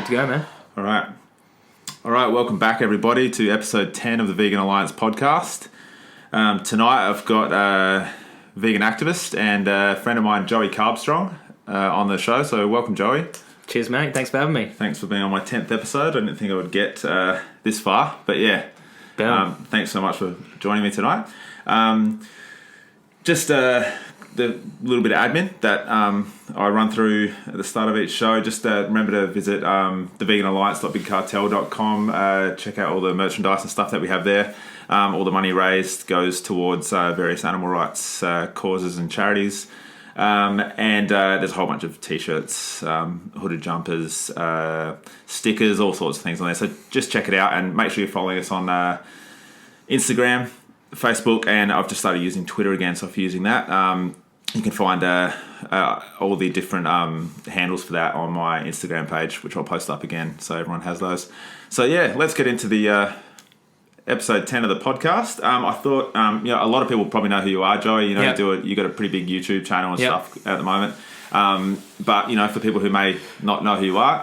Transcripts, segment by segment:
Good to go, man. All right. Welcome back, everybody, to episode 10 of the Vegan Alliance podcast. Tonight, I've got a vegan activist and a friend of mine, Joey Carbstrong, on the show. So, welcome, Joey. Cheers, mate. Thanks for having me. Thanks for being on my 10th episode. I didn't think I would get this far, but yeah. Thanks so much for joining me tonight. Just the little bit of admin that I run through at the start of each show. Just remember to visit theveganalliance.bigcartel.com. Check out all the merchandise and stuff that we have there. All the money raised goes towards various animal rights causes and charities. And there's a whole bunch of t-shirts, hooded jumpers, stickers, all sorts of things on there. So just check it out and make sure you're following us on Instagram, Facebook, and I've just started using Twitter again. So if you're using that, you can find all the different handles for that on my Instagram page, which I'll post up again so everyone has those. So yeah, let's get into the episode 10 of the podcast. I thought, a lot of people probably know who you are, Joey. You got a pretty big YouTube channel and stuff at the moment. But for people who may not know who you are,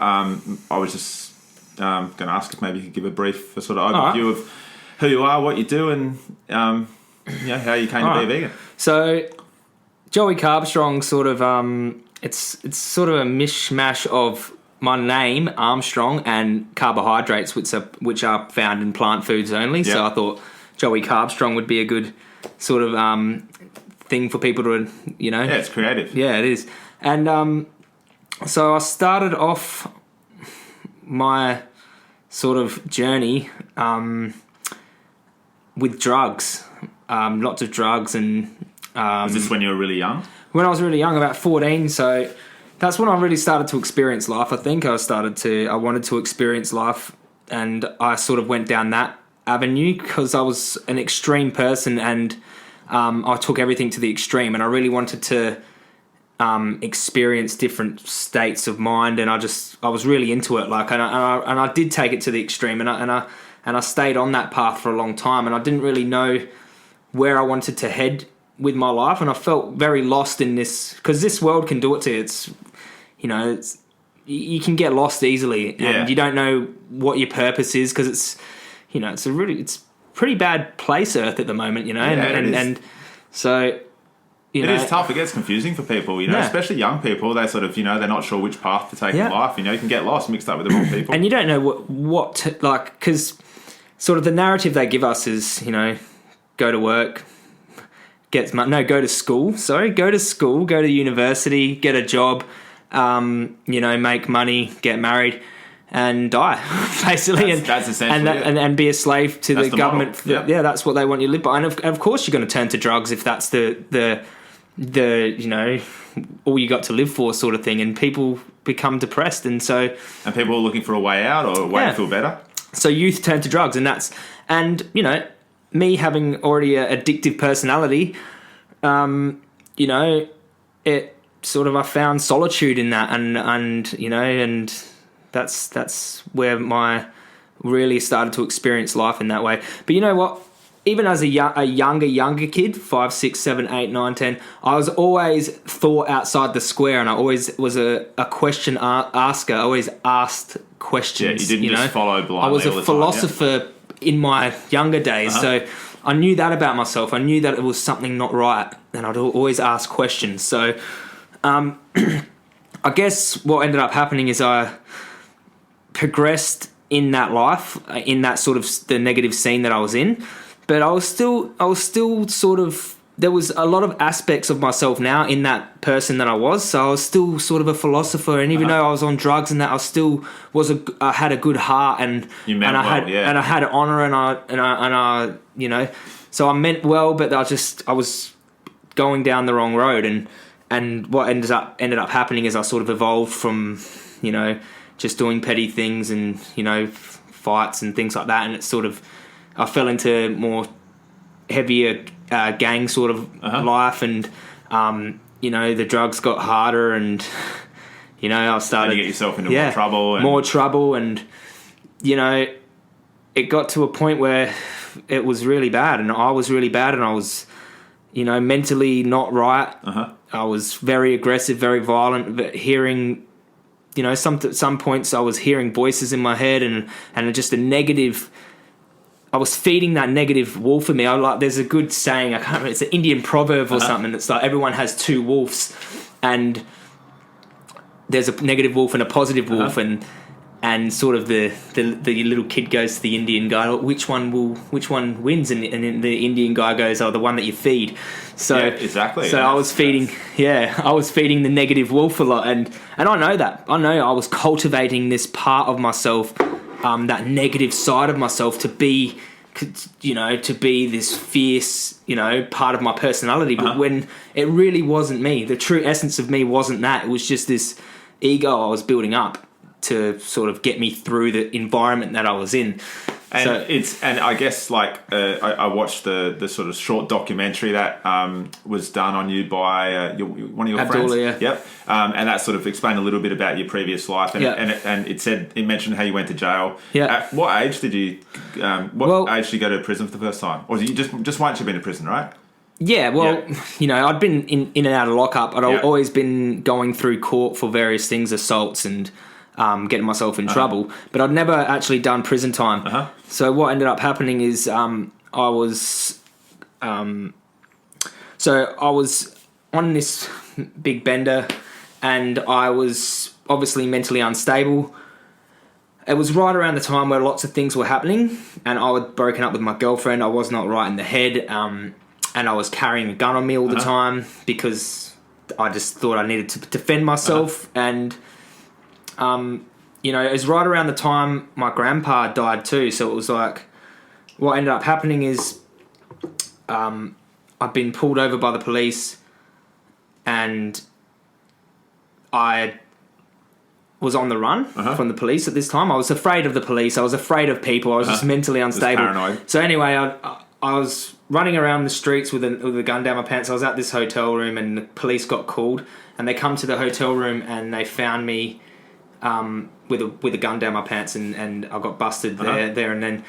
I was just going to ask if maybe you could give a brief sort of overview of who you are, what you do, and how you came to be a vegan. So, Joey Carbstrong, sort of, it's sort of a mishmash of my name, Armstrong, and carbohydrates, which are found in plant foods only. Yep. So I thought Joey Carbstrong would be a good sort of thing for people to, Yeah, it's creative. Yeah, it is. And so I started off my sort of journey with drugs, lots of drugs. And was this when you were really young? When I was really young, about 14, so that's when I really started to experience life. I think I wanted to experience life, and I sort of went down that avenue because I was an extreme person, and I took everything to the extreme, and I really wanted to experience different states of mind, and I was really into it. And I did take it to the extreme, and I stayed on that path for a long time, and I didn't really know where I wanted to head with my life, and I felt very lost in this, because this world can do it to you. You can get lost easily, and you don't know what your purpose is, because it's a pretty bad place, Earth, at the moment, and so it is tough. It gets confusing for people, especially young people. They sort of, they're not sure which path to take in life. You can get lost, mixed up with the wrong people, and you don't know because sort of the narrative they give us is, go to work. Go to school. Go to school, go to university, get a job, make money, get married, and die, basically. That's essentially and be a slave to the government. Yep. Yeah, that's what they want you to live by. And of course, you're going to turn to drugs if that's the all you got to live for sort of thing. And people become depressed, and people are looking for a way out or a way to feel better. So youth turn to drugs, and me having already an addictive personality, it sort of, I found solitude in that, and that's where my really started to experience life in that way. But you know what? Even as a younger kid, 5, 6, 7, 8, 9, 10, I was always thought outside the square, and I always was a question asker. I always asked questions. Yeah, you didn't just follow blindly. I was a philosopher in my younger days, so I knew that about myself. I knew that it was something not right, and I'd always ask questions. So I guess what ended up happening is I progressed in that life, in that sort of the negative scene that I was in, but I was still sort of, there was a lot of aspects of myself now in that person that I was. So I was still sort of a philosopher, and even though I was on drugs and that, I still I had a good heart, and I had honor, and I so I meant well, but I was going down the wrong road, and what ended up happening is I sort of evolved from just doing petty things and fights and things like that, and it's sort of, I fell into more heavier gang sort of life, and the drugs got harder, and I started to get yourself into more trouble, and it got to a point where it was really bad, and I was really bad, and I was mentally not right. I was very aggressive, very violent, but hearing some points I was hearing voices in my head and just a negative. I was feeding that negative wolf in me. There's a good saying, I can't remember, it's an Indian proverb or something. It's like everyone has two wolves, and there's a negative wolf and a positive wolf, and sort of the little kid goes to the Indian guy, which one wins? And the Indian guy goes, the one that you feed. So yeah, exactly. So I was feeding the negative wolf a lot, and I know that. I know I was cultivating this part of myself, that negative side of myself, to be this fierce, part of my personality. But when it really wasn't me, the true essence of me wasn't that. It was just this ego I was building up to sort of get me through the environment that I was in. And I guess I watched the sort of short documentary that was done on you by one of your Abdullah, friends. Yeah. Yep. And that sort of explained a little bit about your previous life, and it mentioned how you went to jail. Yeah. At what age did you? Age did you go to prison for the first time, or did you just once you've been to prison, right? Yeah, well, I'd been in and out of lockup. I'd always been going through court for various things, assaults and getting myself in trouble, but I'd never actually done prison time. So what ended up happening is I was on this big bender, and I was obviously mentally unstable. It was right around the time where lots of things were happening, and I had broken up with my girlfriend. I was not right in the head, and I was carrying a gun on me all the time because I just thought I needed to defend myself. And it was right around the time my grandpa died too. So it was like, what ended up happening is I'd been pulled over by the police, and I was on the run from the police at this time. I was afraid of the police. I was afraid of people. I was just mentally unstable. Paranoid. So anyway, I was running around the streets with a gun down my pants. I was at this hotel room, and the police got called, and they come to the hotel room, and they found me with a gun down my pants, and I got busted there and then,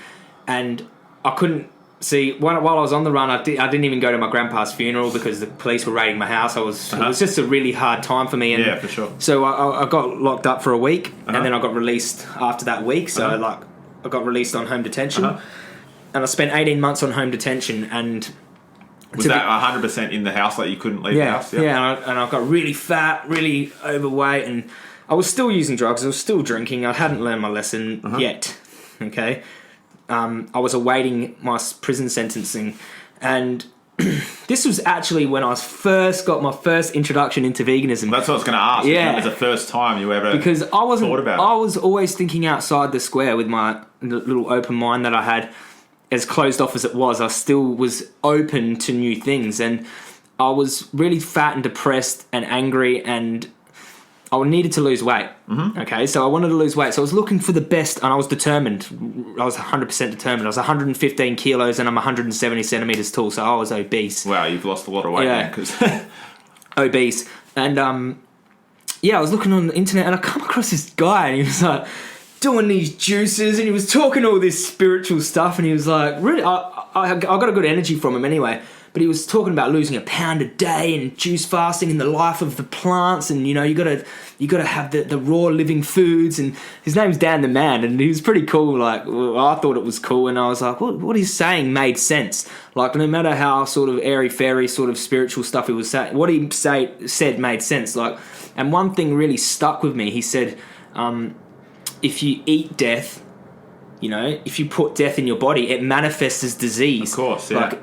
and I couldn't see while I was on the run. I didn't even go to my grandpa's funeral because the police were raiding my house. It was just a really hard time for me. And yeah, for sure. So I got locked up for a week, and then I got released after that week. So I got released on home detention, and I spent 18 months on home detention. And was that 100% in the house? Like you couldn't leave the house? Yeah, and I got really fat, really overweight, and I was still using drugs. I was still drinking. I hadn't learned my lesson yet. Okay. I was awaiting my prison sentencing, and this was actually when I first got my first introduction into veganism. That's what I was going to ask. Yeah, it was the first time you ever thought about it. I was always thinking outside the square with my little open mind that I had. As closed off as it was, I still was open to new things, and I was really fat and depressed and angry, and I needed to lose weight. Okay, so I wanted to lose weight. So I was looking for the best, and I was determined. I was 100% determined. I was 115 kilos, and I'm 170 centimeters tall, so I was obese. Wow, you've lost a lot of weight then. Obese. And I was looking on the internet, and I come across this guy, and he was like doing these juices, and he was talking all this spiritual stuff, and he was like, really, I got a good energy from him anyway. But he was talking about losing a pound a day and juice fasting and the life of the plants, and you gotta have the raw living foods. And his name's Dan the Man, and he was pretty cool. Like, well, I thought it was cool, and I was like, what he's saying made sense. Like, no matter how sort of airy fairy sort of spiritual stuff he was saying, what he said made sense. Like, and one thing really stuck with me. He said, if you eat death, if you put death in your body, it manifests as disease. Of course, yeah.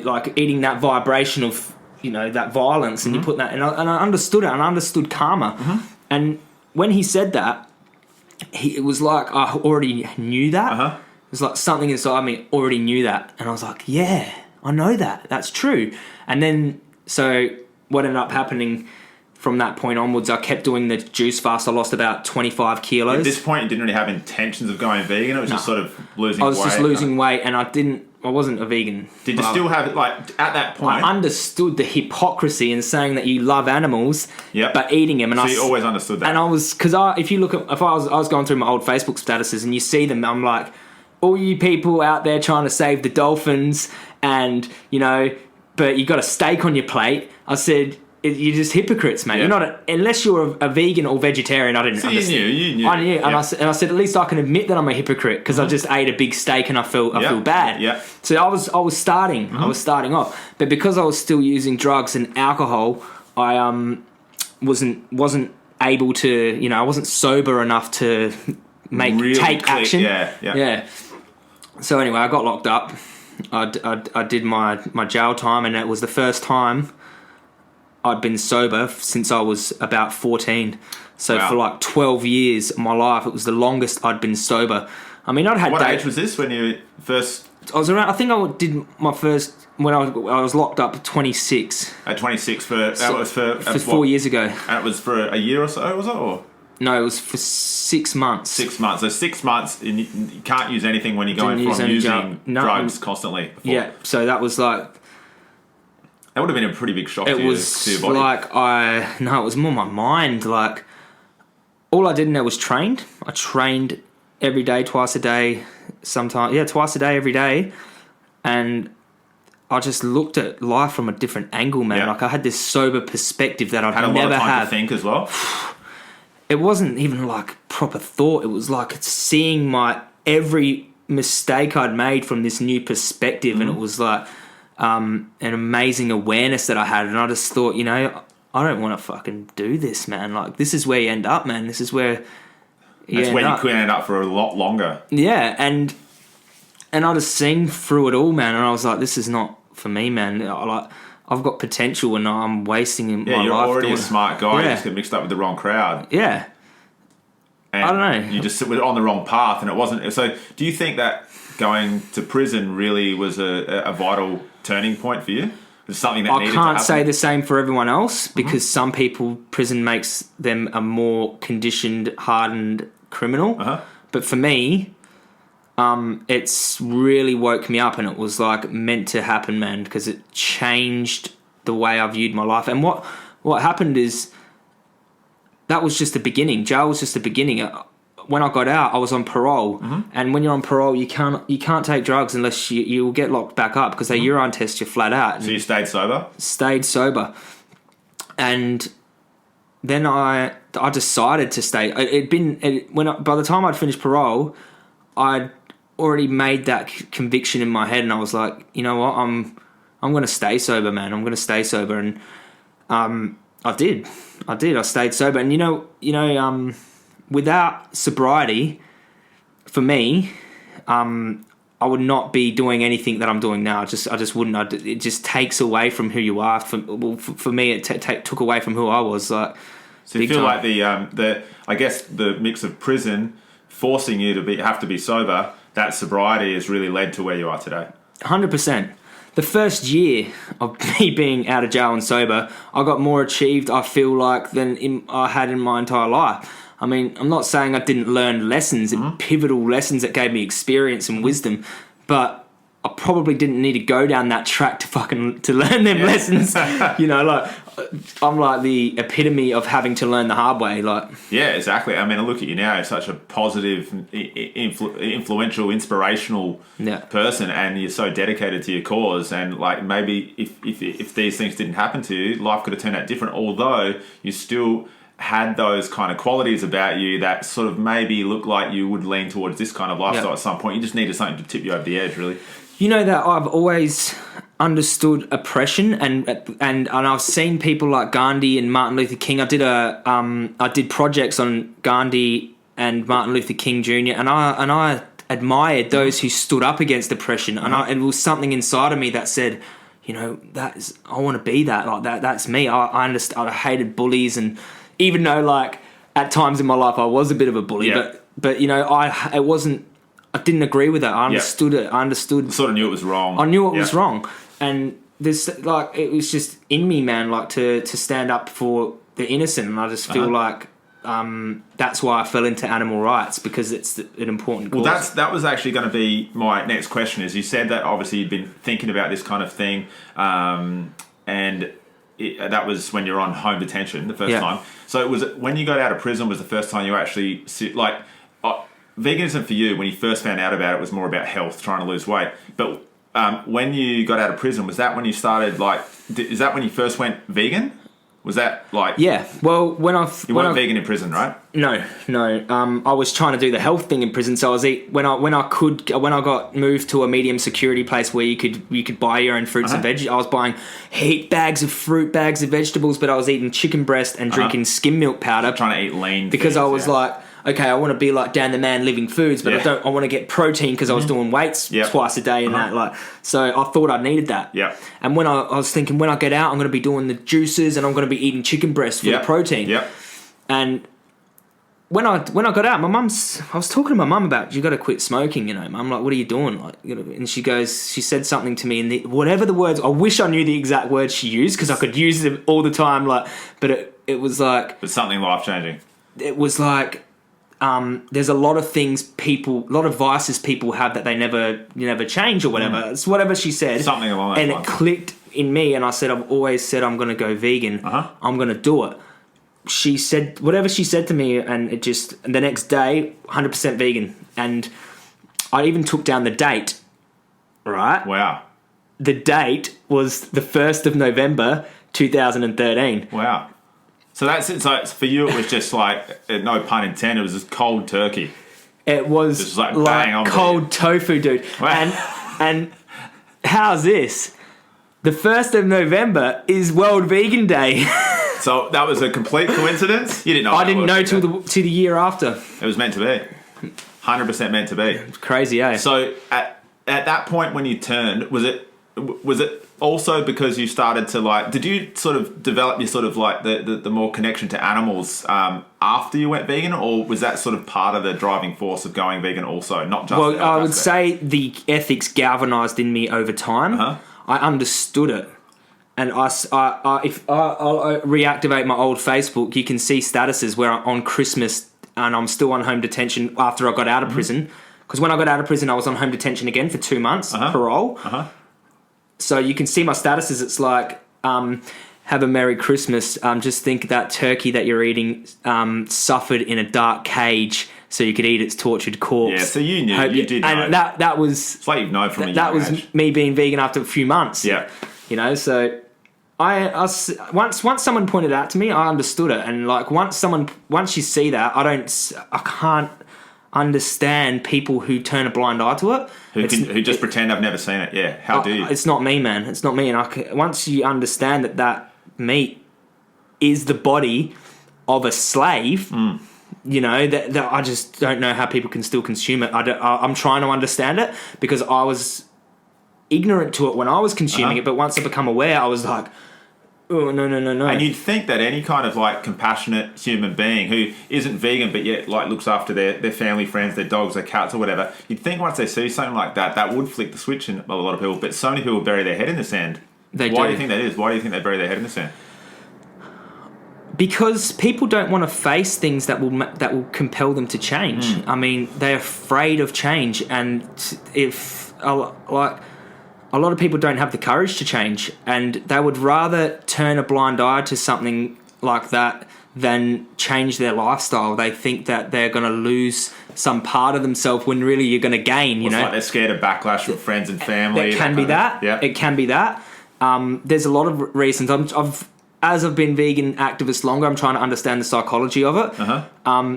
Like eating that vibration of, that violence, and you put that, and I understood it, and I understood karma. And when he said that, it was like I already knew that. It was like something inside me already knew that, and I was like, yeah, I know that. That's true. And then, so what ended up happening from that point onwards, I kept doing the juice fast. I lost about 25 kilos. At this point, you didn't really have intentions of going vegan. It was just sort of losing weight. I was just losing weight, and I wasn't a vegan. Did you still have it, at that point? I understood the hypocrisy in saying that you love animals, but eating them. And so you always understood that. And I was, because if you look at, I was going through my old Facebook statuses, and you see them, I'm like, all you people out there trying to save the dolphins, and, but you got a steak on your plate. I said, you're just hypocrites, mate. Yeah. You're not unless you're a vegan or vegetarian. I didn't understand. You knew. I knew, Yeah. and I said at least I can admit that I'm a hypocrite because I just ate a big steak and I feel bad. Yeah. So I was starting off, but because I was still using drugs and alcohol, I wasn't able to, I wasn't sober enough to take action. Yeah. So anyway, I got locked up. I did my jail time, and it was the first time I'd been sober since I was about 14. So for like 12 years of my life, it was the longest I'd been sober. I mean, I'd had... What age was this when you first... I was around... I think I did my first... When I was locked up at 26. At 26 that was for 4 years ago. And it was for a year or so, was it? Or? No, it was for 6 months. 6 months. So 6 months, and you can't use anything when you're going from using drugs constantly. Before. Yeah, so that was like... That would have been a pretty big shock to your body. It was more my mind. Like, all I did in there was trained. I trained every day, twice a day, twice a day, every day. And I just looked at life from a different angle, man. Yeah. Like, I had this sober perspective that I'd never had. Had a lot of time to think as well. It wasn't even like proper thought. It was like seeing my every mistake I'd made from this new perspective, and it was like an amazing awareness that I had. And I just thought, I don't want to fucking do this, man. Like, this is where you end up, man. This is where you could end up for a lot longer. Yeah, and I just seen through it all, man. And I was like, this is not for me, man. I've got potential and I'm wasting my life. Yeah, you're already a smart guy. Yeah. You just get mixed up with the wrong crowd. Yeah. And I don't know. You just were on the wrong path, and it wasn't. So, do you think that going to prison really was a vital turning point for you? It's something that needed to happen? I can't say the same for everyone else because some people, prison makes them a more conditioned, hardened criminal. But for me, it's really woke me up, and it was like meant to happen, man, because it changed the way I viewed my life. And what happened is that was just the beginning. Jail was just the beginning. When I got out, I was on parole, and when you're on parole, you can't take drugs unless you will get locked back up because they urine test you flat out. So you stayed sober? Stayed sober, and then I decided to stay. By the time I'd finished parole, I'd already made that conviction in my head, and I was like, you know what, I'm going to stay sober, man. I'm going to stay sober, and I did. I stayed sober, and without sobriety, for me, I would not be doing anything that I'm doing now. I just wouldn't. It just takes away from who you are. For me, it took away from who I was. Like, so you feel like I guess the mix of prison forcing you to have to be sober, that sobriety has really led to where you are today. 100%. The first year of me being out of jail and sober, I got more achieved, I feel like, than I had in my entire life. I mean, I'm not saying I didn't learn lessons, pivotal lessons that gave me experience and wisdom, but I probably didn't need to go down that track to learn them lessons. I'm like the epitome of having to learn the hard way. Like, yeah, exactly. I mean, I look at you now; you're such a positive, influential, inspirational person, and you're so dedicated to your cause. And like, maybe if these things didn't happen to you, life could have turned out different. Although you still had those kind of qualities about you that sort of maybe look like you would lean towards this kind of lifestyle at some point. You just needed something to tip you over the edge, really. You know that I've always understood oppression, and I've seen people like Gandhi and Martin Luther King. I did projects on Gandhi and Martin Luther King Jr. and I admired those who stood up against oppression, and it was something inside of me that said, I want to be that. Like that. That's me. I understand. I hated bullies, and even though like at times in my life I was a bit of a bully, but it wasn't. I didn't agree with that. I understood it. I understood. Sort of knew it was wrong. I knew it was wrong, and this like it was just in me, man. Like to stand up for the innocent, and I just feel like that's why I fell into animal rights, because it's an important cause. Well, that was actually going to be my next question. Is you said that obviously you'd been thinking about this kind of thing, and that was when you were on home detention the first time. So it was when you got out of prison was the first time you actually veganism for you, when you first found out about it, was more about health, trying to lose weight. But when you got out of prison, was that when you started, is that when you first went vegan? Was that like... Yeah. Well, You weren't vegan in prison, right? No. I was trying to do the health thing in prison, so I was when I got moved to a medium security place where you could buy your own fruits and veggies. I was buying heap bags of fruit, bags of vegetables, but I was eating chicken breast and drinking skim milk powder. Trying to eat lean because things, I was like, okay, I want to be like Dan the Man Living Foods, but I want to get protein because I was doing weights twice a day and that. So I thought I needed that. Yeah. And when I was thinking, when I get out, I'm going to be doing the juices and I'm going to be eating chicken breast for the protein. Yeah. And when I got out, I was talking to my mum about, you got to quit smoking, you know. I'm like, what are you doing? Like, and she said something to me, and whatever the words, I wish I knew the exact words she used because I could use them all the time. Like, but it was like, but something life changing. It was like, there's a lot of things a lot of vices people have that they never change or whatever. It's whatever she said. Something along that lines. And it clicked in me, and I said, I've always said I'm going to go vegan. I'm going to do it. She said whatever she said to me, and it just the next day 100% vegan, and I even took down the date. Right? Wow. The date was the 1st of November 2013. Wow. So that's it. So for you, it was just like, no pun intended, it was just cold turkey. It was just like bang on cold tofu, dude. Wow. And how's this? The 1st of November is World Vegan Day. So that was a complete coincidence? You didn't know. I didn't know till the year after. It was meant to be. 100% meant to be. It's crazy, eh? So at that point when you turned, was it also because you started to like, did you sort of develop your sort of like the more connection to animals after you went vegan, or was that sort of part of the driving force of going vegan also, not just... Well, I would say the ethics galvanised in me over time. I understood it. And if I'll reactivate my old Facebook, you can see statuses where I'm on Christmas and I'm still on home detention after I got out of prison. Because when I got out of prison, I was on home detention again for 2 months, parole. So you can see my statuses. It's like, have a Merry Christmas. Just think that turkey that you're eating suffered in a dark cage so you could eat its tortured corpse. Yeah, so you knew. You did know. And that was... It's like you've known from a young That was age. me being vegan after a few months. Yeah. You know, so... Once someone pointed it out to me, I understood it, and like once you see that, I can't understand people who turn a blind eye to it. Who just pretend I've never seen it. Yeah, how do you? It's not me, man. It's not me. And once you understand that meat is the body of a slave, you know that I just don't know how people can still consume it. I'm trying to understand it because I was ignorant to it when I was consuming it, but once I become aware, I was like, oh, no. And you'd think that any kind of like compassionate human being who isn't vegan but yet like looks after their family, friends, their dogs, their cats or whatever, you'd think once they see something like that would flick the switch in a lot of people. But so many people bury their head in the sand. Why do you think that is? Why do you think they bury their head in the sand? Because people don't want to face things that will compel them to change. I mean, they're afraid of change, and if a lot of people don't have the courage to change, and they would rather turn a blind eye to something like that than change their lifestyle. They think that they're going to lose some part of themselves when really you're going to gain, you know. Like they're scared of backlash from friends and family. It can be that. Yeah. It can be that. There's a lot of reasons. As I've been vegan activist longer, I'm trying to understand the psychology of it.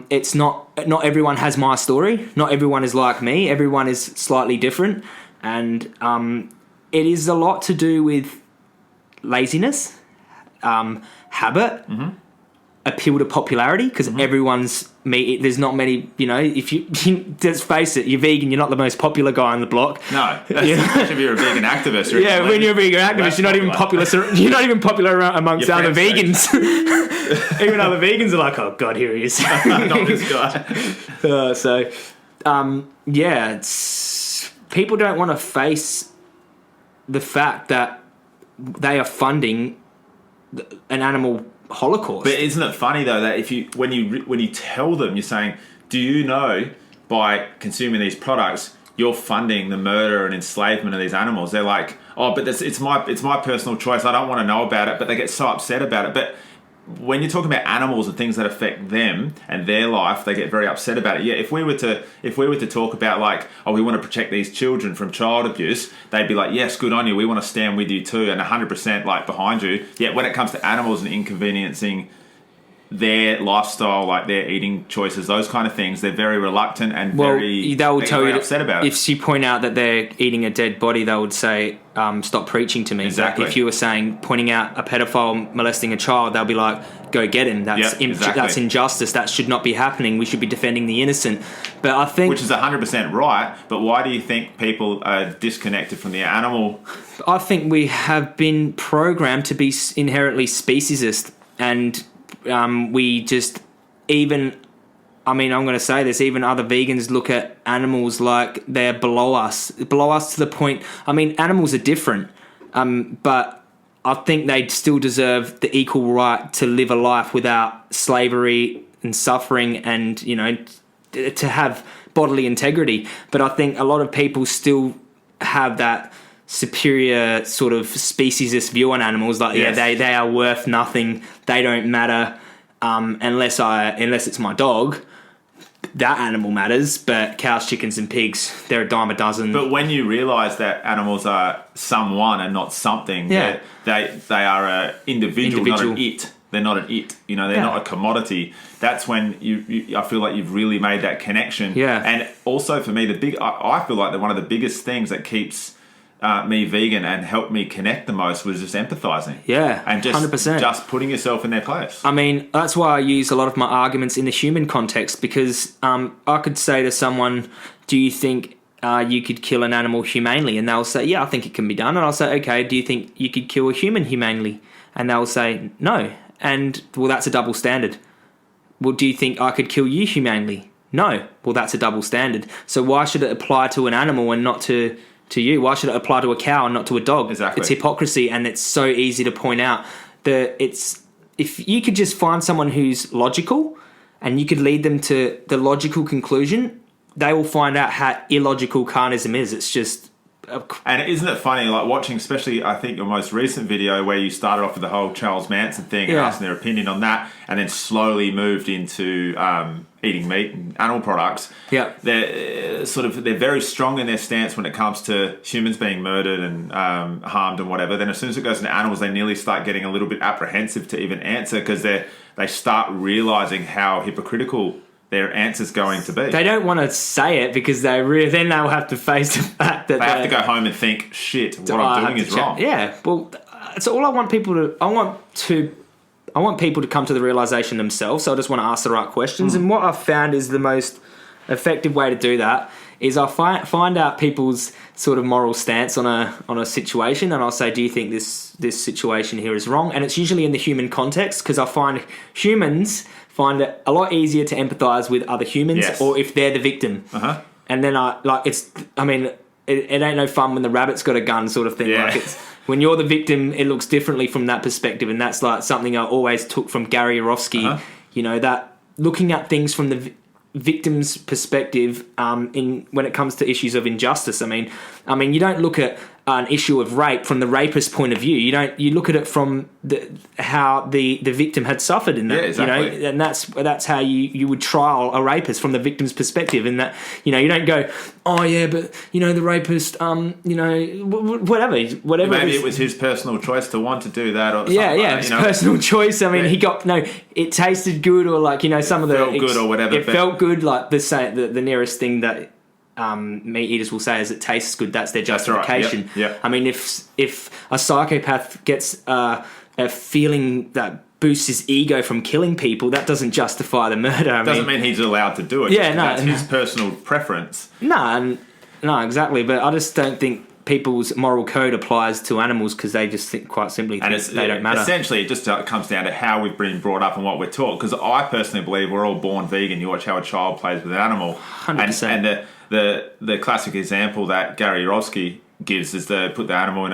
It's not everyone has my story. Not everyone is like me. Everyone is slightly different. And it is a lot to do with laziness, habit, appeal to popularity, because everyone's me. There's not many, you know, if you let's face it, you're vegan, you're not the most popular guy on the block. No, if you're a vegan activist. Yeah, when you're a vegan activist, you're not even popular. You're not even popular amongst other vegans. Even other vegans are like, oh God, here he is. Not this guy. People don't want to face the fact that they are funding an animal holocaust. But isn't it funny though that when you tell them, you're saying, do you know by consuming these products you're funding the murder and enslavement of these animals? They're like, oh, but it's my personal choice. I don't want to know about it. But they get so upset about it. But when you're talking about animals and things that affect them and their life, they get very upset about it. Yeah, if we were to talk about like, oh, we want to protect these children from child abuse, they'd be like, yes, good on you. We want to stand with you too, and 100% like behind you. Yet when it comes to animals and inconveniencing their lifestyle, like their eating choices, those kind of things, they're very reluctant and they will tell you upset about if you point out that they're eating a dead body, they would say, stop preaching to me. Exactly. If you were pointing out a pedophile molesting a child, they'll be like, go get him. That's that's injustice. That should not be happening. We should be defending the innocent. But I think, which is 100% right. But why do you think people are disconnected from the animal? I think we have been programmed to be inherently speciesist, and we just I'm going to say this, even other vegans look at animals like they're below us to the point. I mean, animals are different, but I think they still deserve the equal right to live a life without slavery and suffering, and, you know, to have bodily integrity. But I think a lot of people still have that superior sort of speciesist view on animals, like, yes, they are worth nothing, they don't matter, unless it's my dog. That animal matters, but cows, chickens and pigs, they're a dime a dozen. But when you realise that animals are someone and not something, they are an individual, not an it. They're not an it. You know, they're not a commodity. That's when I feel like you've really made that connection. Yeah. And also for me, I feel like that one of the biggest things that keeps me vegan and helped me connect the most was just empathising. Yeah, and just 100%. Just putting yourself in their place. I mean, that's why I use a lot of my arguments in the human context, because I could say to someone, do you think you could kill an animal humanely? And they'll say, yeah, I think it can be done. And I'll say, okay, do you think you could kill a human humanely? And they'll say, no. And, well, that's a double standard. Well, do you think I could kill you humanely? No. Well, that's a double standard. So why should it apply to an animal and not to you? Why should it apply to a cow and not to a dog? Exactly. It's hypocrisy, and it's so easy to point out that if you could just find someone who's logical and you could lead them to the logical conclusion, they will find out how illogical carnism is. It's just... And isn't it funny, like watching, especially I think your most recent video where you started off with the whole Charles Manson thing and asking their opinion on that, and then slowly moved into eating meat and animal products. Yeah, they're very strong in their stance when it comes to humans being murdered and harmed and whatever. Then as soon as it goes into animals, they nearly start getting a little bit apprehensive to even answer, because they start realizing how hypocritical their answer's going to be. They don't want to say it because then they'll have to face the fact that they have to go home and think, shit, what I'm doing is wrong. Yeah, well, it's all I want people to... I want people to come to the realisation themselves, so I just want to ask the right questions. And what I've found is the most effective way to do that is I find out people's sort of moral stance on a situation, and I'll say, do you think this situation here is wrong? And it's usually in the human context, because I find humans find it a lot easier to empathise with other humans, or if they're the victim. And then it ain't no fun when the rabbit's got a gun, sort of thing. Yeah. Like, it's when you're the victim, it looks differently from that perspective, and that's like something I always took from Gary Yourofsky. You know, that looking at things from the victim's perspective when it comes to issues of injustice. I mean, you don't look at an issue of rape from the rapist's point of view. You look at it from how the victim had suffered in that. Yeah, exactly. You know, and that's how you would trial a rapist, from the victim's perspective. And that, you know, you don't go, oh yeah, but you know, the rapist, you know, whatever. Maybe it was his personal choice to want to do that, or it's personal choice. I mean, he got it tasted good, or like, you know, some of the felt good or whatever. It felt good, like the nearest thing that meat eaters will say is it tastes good. That's their justification. That's right. Yep. I mean, if a psychopath gets a feeling that boosts his ego from killing people, that doesn't justify the murder. Doesn't mean he's allowed to do it. That's his personal preference. No, exactly. But I just don't think people's moral code applies to animals, because they just think, quite simply, they don't matter. Essentially, it just comes down to how we've been brought up and what we're taught. Because I personally believe we're all born vegan. You watch how a child plays with an animal, 100%. And the classic example that Gary Yourofsky gives is to put the animal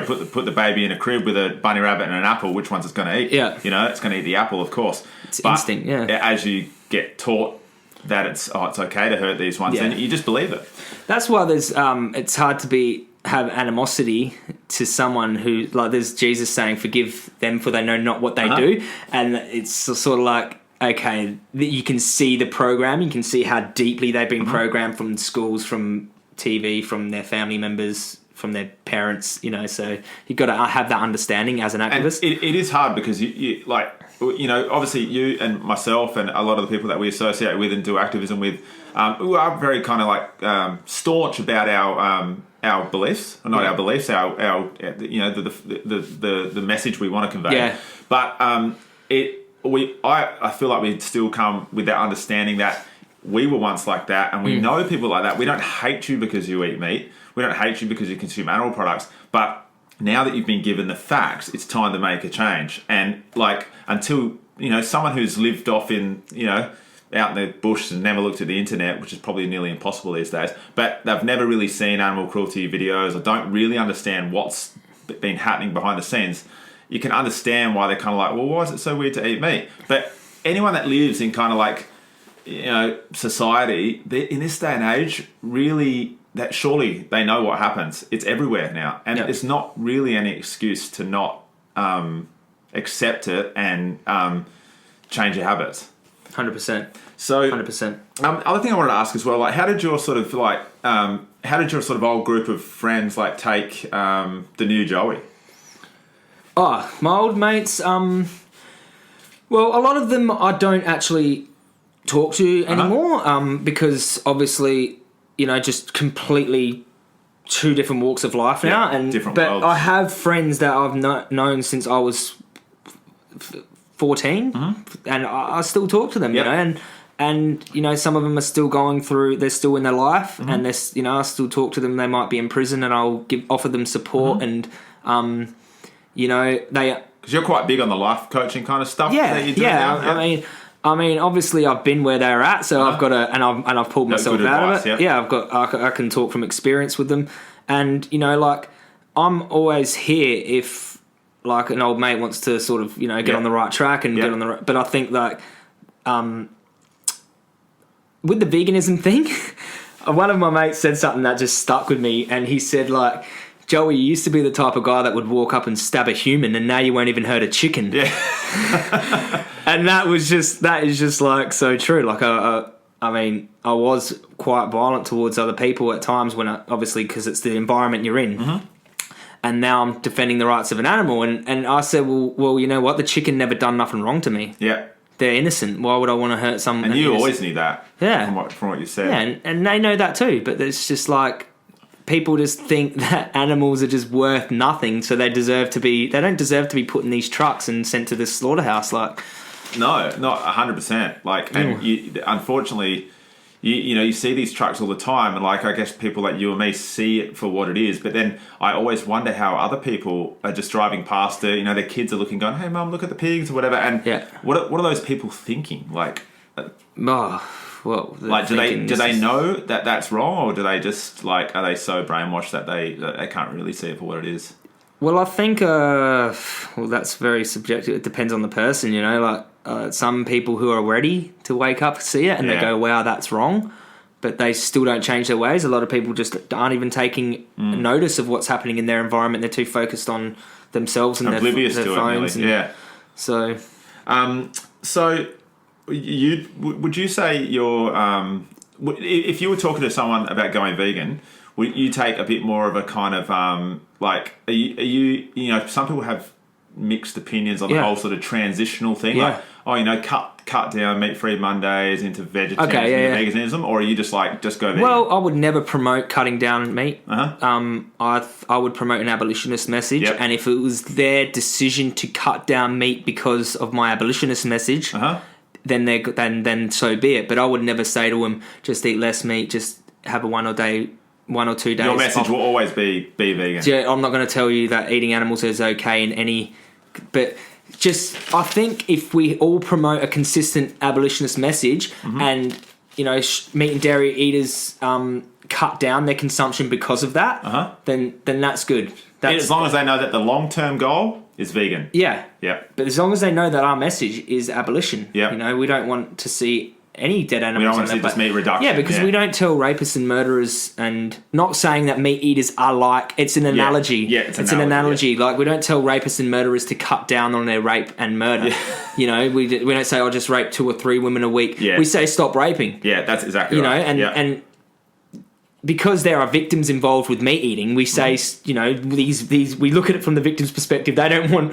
put the baby in a crib with a bunny rabbit and an apple. Which one's it's going to eat? Yeah, you know, it's going to eat the apple, of course. It's instinct. Yeah, as you get taught that it's okay to hurt these ones, then you just believe it. That's why there's it's hard to be have animosity to someone who, like, there's Jesus saying, forgive them for they know not what they do. And it's sort of like, okay, you can see the program, you can see how deeply they've been programmed from schools, from TV, from their family members, from their parents, you know, so you've got to have that understanding as an activist. And it is hard because you like, you know, obviously you and myself and a lot of the people that we associate with and do activism with, we are very kind of like staunch about our beliefs, or not our beliefs, our you know, the message we want to convey. Yeah. But I feel like we still come with that understanding that we were once like that, and we know people like that. We don't hate you because you eat meat. We don't hate you because you consume animal products. But now that you've been given the facts, it's time to make a change. And like, until, you know, someone who's lived off in, you know, out in the bush and never looked at the internet, which is probably nearly impossible these days, but they've never really seen animal cruelty videos or don't really understand what's been happening behind the scenes, you can understand why they're kind of like, well, why is it so weird to eat meat? But anyone that lives in kind of like, you know, society, in this day and age, really, that surely they know what happens. It's everywhere now, and it's not really any excuse to not accept it and change your habits. 100%. So, 100%. Other thing I wanted to ask as well, like, how did your sort of old group of friends like take the new Joey? Oh, my old mates. Well, a lot of them I don't actually talk to anymore, because obviously, you know, just completely two different walks of life now. And different but worlds. I have friends that I've known since I was 14, and I still talk to them, you know, and you know, some of them are still going through, they're still in their life, and there's, you know, I still talk to them. They might be in prison, and I'll offer them support, and you know, they, because you're quite big on the life coaching kind of stuff. Yeah, that you're doing now. I mean, obviously, I've been where they're at, so I've got to, and I've pulled myself out of it. Yeah, I can talk from experience with them, and you know, like, I'm always here if, like, an old mate wants to sort of, you know, get on the right track and get on the right. But I think, like, with the veganism thing, one of my mates said something that just stuck with me, and he said, like, Joey, you used to be the type of guy that would walk up and stab a human, and now you won't even hurt a chicken. Yeah. And that is just like so true. Like, I mean, I was quite violent towards other people at times when obviously, because it's the environment you're in. And now I'm defending the rights of an animal. And I said, well, you know what? The chicken never done nothing wrong to me. Yeah. They're innocent. Why would I want to hurt someone? And you always knew that. Yeah. From what you said. Yeah, and they know that too. But it's just like, people just think that animals are just worth nothing, so they don't deserve to be put in these trucks and sent to this slaughterhouse. Like, no, not 100%. Like, and unfortunately, you see these trucks all the time, and like, I guess people like you and me see it for what it is. But then I always wonder how other people are just driving past it. You know, their kids are looking, going, "Hey, mum, look at the pigs," or whatever. And what are those people thinking? Like, well, like, do they know that that's wrong, or do they just, like, are they so brainwashed that they can't really see it for what it is? Well, I think that's very subjective. It depends on the person, you know. Like, some people who are ready to wake up see it and they go, "Wow, that's wrong," but they still don't change their ways. A lot of people just aren't even taking notice of what's happening in their environment. They're too focused on themselves and oblivious their to phones. It, really. So, would you say you're if you were talking to someone about going vegan, would you take a bit more of a kind of like, are you know, some people have mixed opinions on the whole sort of transitional thing, like, oh, you know, cut down meat-free Mondays into vegetarianism, veganism, or are you just like, just go vegan? Well, I would never promote cutting down meat. I would promote an abolitionist message, and if it was their decision to cut down meat because of my abolitionist message, then so be it. But I would never say to them, just eat less meat, just have a 1 or 2 days. Your message will always be vegan. Yeah, I'm not going to tell you that eating animals is okay in any, but just, I think if we all promote a consistent abolitionist message, and, you know, meat and dairy eaters cut down their consumption because of that, then that's good. As long as they know that the long-term goal is vegan. Yeah. Yeah. But as long as they know that our message is abolition. Yeah. You know, we don't want to see any dead animals. We don't want to see just meat reduction. Yeah, because we don't tell rapists and murderers, and not saying that meat eaters are like, it's an analogy. Yeah, it's an analogy. Yeah. Like, we don't tell rapists and murderers to cut down on their rape and murder. Yeah. We don't say, I'll just rape 2 or 3 women a week. Yeah. We say stop raping. Yeah, that's exactly right. And because there are victims involved with meat eating, we say, these we look at it from the victim's perspective. They don't want,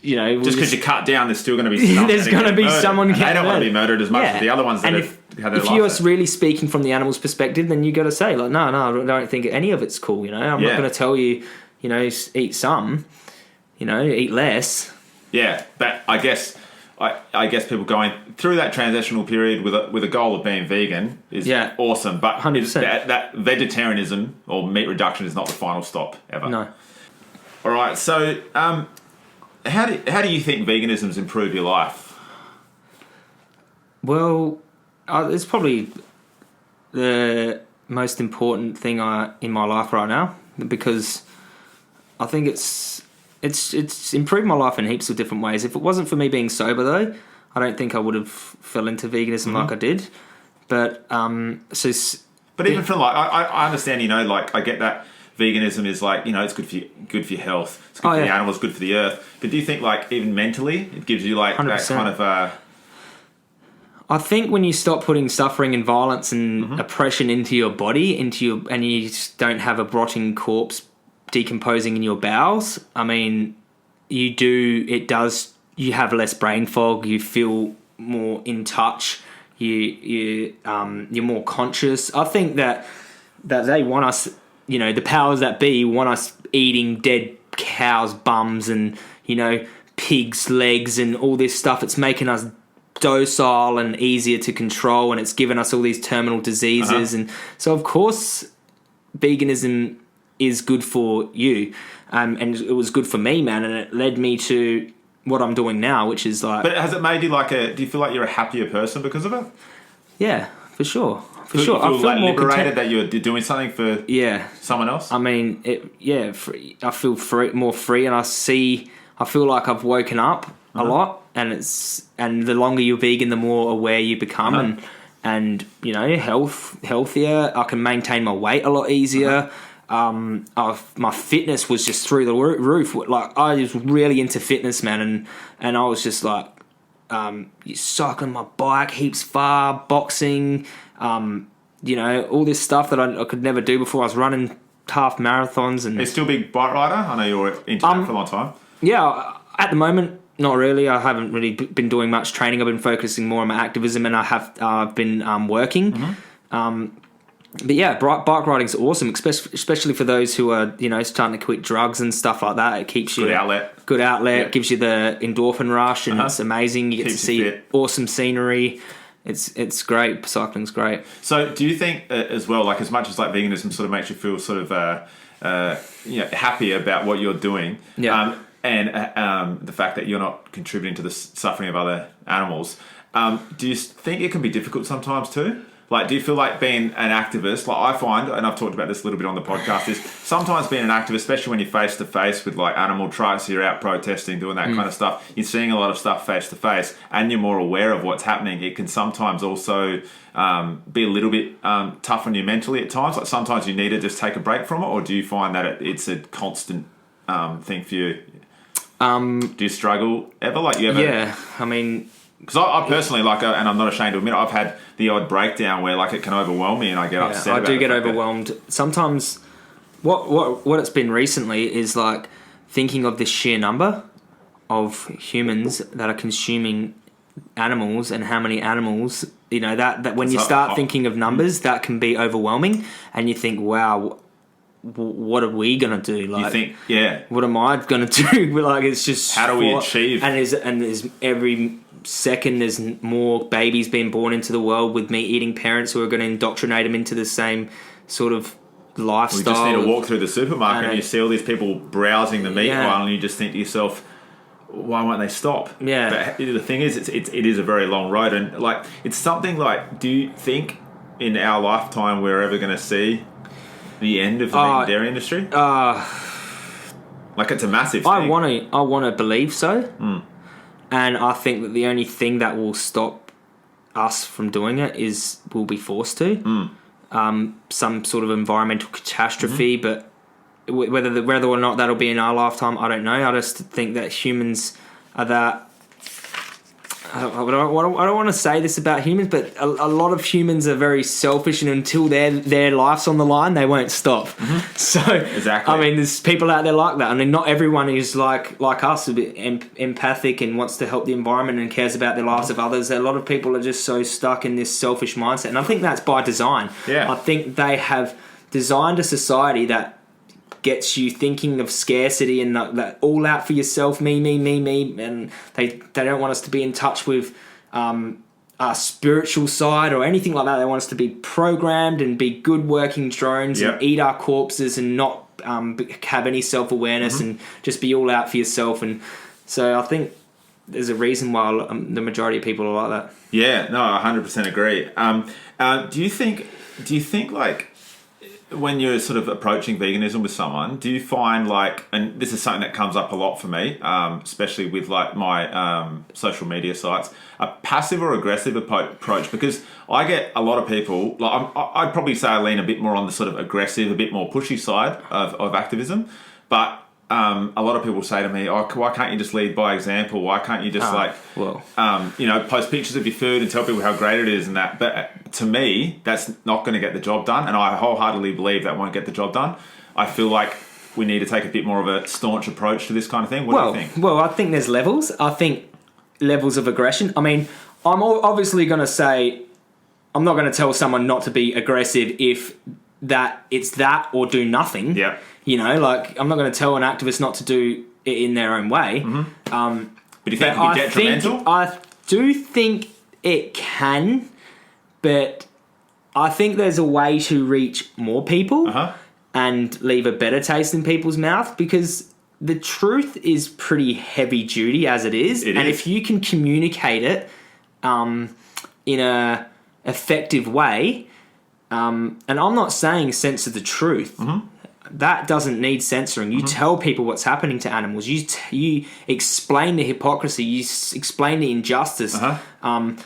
just because you cut down, there's still going to be there's going to be someone getting they don't want to be murdered as much as the other ones that have had their life. If you're really speaking from the animal's perspective, then you got to say, like, no, I don't think any of it's cool. I'm not going to tell you, eat some, eat less. Yeah, but I guess people going through that transitional period with a goal of being vegan is awesome. But 100%. That vegetarianism or meat reduction is not the final stop ever. No. All right. So, how do you think veganism's improved your life? Well, it's probably the most important thing in my life right now, because I think it's improved my life in heaps of different ways. If it wasn't for me being sober, though, I don't think I would have fell into veganism like I did. But even from I understand, I get that veganism is it's good for your health, it's good for the animals, good for the earth. But do you think even mentally it gives you 100%. That kind of I think when you stop putting suffering and violence and oppression into your body, and you just don't have a rotting corpse decomposing in your bowels, I mean, you have less brain fog, you feel more in touch, you're more conscious. I think that they want us, the powers that be want us eating dead cows' bums and, pigs' legs and all this stuff. It's making us docile and easier to control, and it's given us all these terminal diseases. And so, of course, veganism is good for you, and it was good for me, man, and it led me to what I'm doing now, which is like... But has it made you do you feel like you're a happier person because of it? Yeah, for sure. You feel I feel more liberated that you're doing something for someone else? I mean, I feel more free, and I feel like I've woken up a lot, and the longer you're vegan, the more aware you become, and healthier. I can maintain my weight a lot easier. My fitness was just through the roof. Like, I was really into fitness, man, and I was just like, cycling my bike heaps far, boxing, all this stuff that I could never do before. I was running half marathons. And are you still a big bike rider? I know you were into that for a long time. Yeah, at the moment, not really. I haven't really been doing much training. I've been focusing more on my activism, and I've been working. But yeah, bike riding's awesome, especially for those who are, starting to quit drugs and stuff like that. It keeps you... Good outlet. Yep. Gives you the endorphin rush, and it's amazing. You get to see awesome scenery. It's great. Cycling's great. So do you think as well, as much as veganism sort of makes you feel sort of happy about what you're doing, and the fact that you're not contributing to the suffering of other animals, do you think it can be difficult sometimes too? Do you feel like being an activist, I find, and I've talked about this a little bit on the podcast, is sometimes being an activist, especially when you're face to face with animal trucks, you're out protesting, doing that kind of stuff, you're seeing a lot of stuff face to face, and you're more aware of what's happening. It can sometimes also be a little bit tough on you mentally at times. Sometimes you need to just take a break from it, or do you find that it's a constant thing for you? Do you struggle ever? Yeah, I mean... Because I personally, and I'm not ashamed to admit, I've had the odd breakdown where it can overwhelm me, and I get upset. I do get overwhelmed. Sometimes, what it's been recently is thinking of the sheer number of humans that are consuming animals, and how many animals. That when you start thinking of numbers, that can be overwhelming, and you think, wow. What are we gonna do? You think, what am I gonna do? It's just how do we achieve? And there's every second there's more babies being born into the world with meat-eating parents who are going to indoctrinate them into the same sort of lifestyle. We just need to walk through the supermarket and you see all these people browsing the meat aisle, and you just think to yourself, why won't they stop? Yeah. But the thing is, it is a very long road, and it's something do you think in our lifetime we're ever going to see the end of the meat and dairy industry? It's a massive thing. I want to believe so. And I think that the only thing that will stop us from doing it is we'll be forced to. Some sort of environmental catastrophe, but whether or not that'll be in our lifetime, I don't know. I just think that humans are that. I don't want to say this about humans, but a lot of humans are very selfish, and until their life's on the line, they won't stop. So, exactly. I mean, there's people out there like that. I mean, not everyone is like us, a bit empathic and wants to help the environment and cares about the lives of others. A lot of people are just so stuck in this selfish mindset, and I think that's by design. Yeah. I think they have designed a society that gets you thinking of scarcity and that all out for yourself, me, and they don't want us to be in touch with our spiritual side or anything like that. They want us to be programmed and be good working drones and eat our corpses and not have any self-awareness and just be all out for yourself. And so I think there's a reason why the majority of people are like that. Yeah, no, I 100% agree. Do you think like, when you're sort of approaching veganism with someone, do you find like, and this is something that comes up a lot for me, especially with like my social media sites, a passive or aggressive approach? Because I get a lot of people, like I'd probably say I lean a bit more on the sort of aggressive, a bit more pushy side of activism, but a lot of people say to me, why can't you just lead by example? Why can't you just post pictures of your food and tell people how great it is and that? But to me, that's not going to get the job done. And I wholeheartedly believe that won't get the job done. I feel like we need to take a bit more of a staunch approach to this kind of thing. What do you think? Well, I think there's levels. I think levels of aggression. I mean, I'm obviously going to say, I'm not going to tell someone not to be aggressive if it's that or do nothing. Yeah. You know, like, I'm not going to tell an activist not to do it in their own way. But do you think it can be detrimental? I do think it can, but I think there's a way to reach more people and leave a better taste in people's mouth, because the truth is pretty heavy duty as it is. If you can communicate it in a effective way, and I'm not saying censor the truth. That doesn't need censoring. You tell people what's happening to animals. You explain the hypocrisy. You explain the injustice.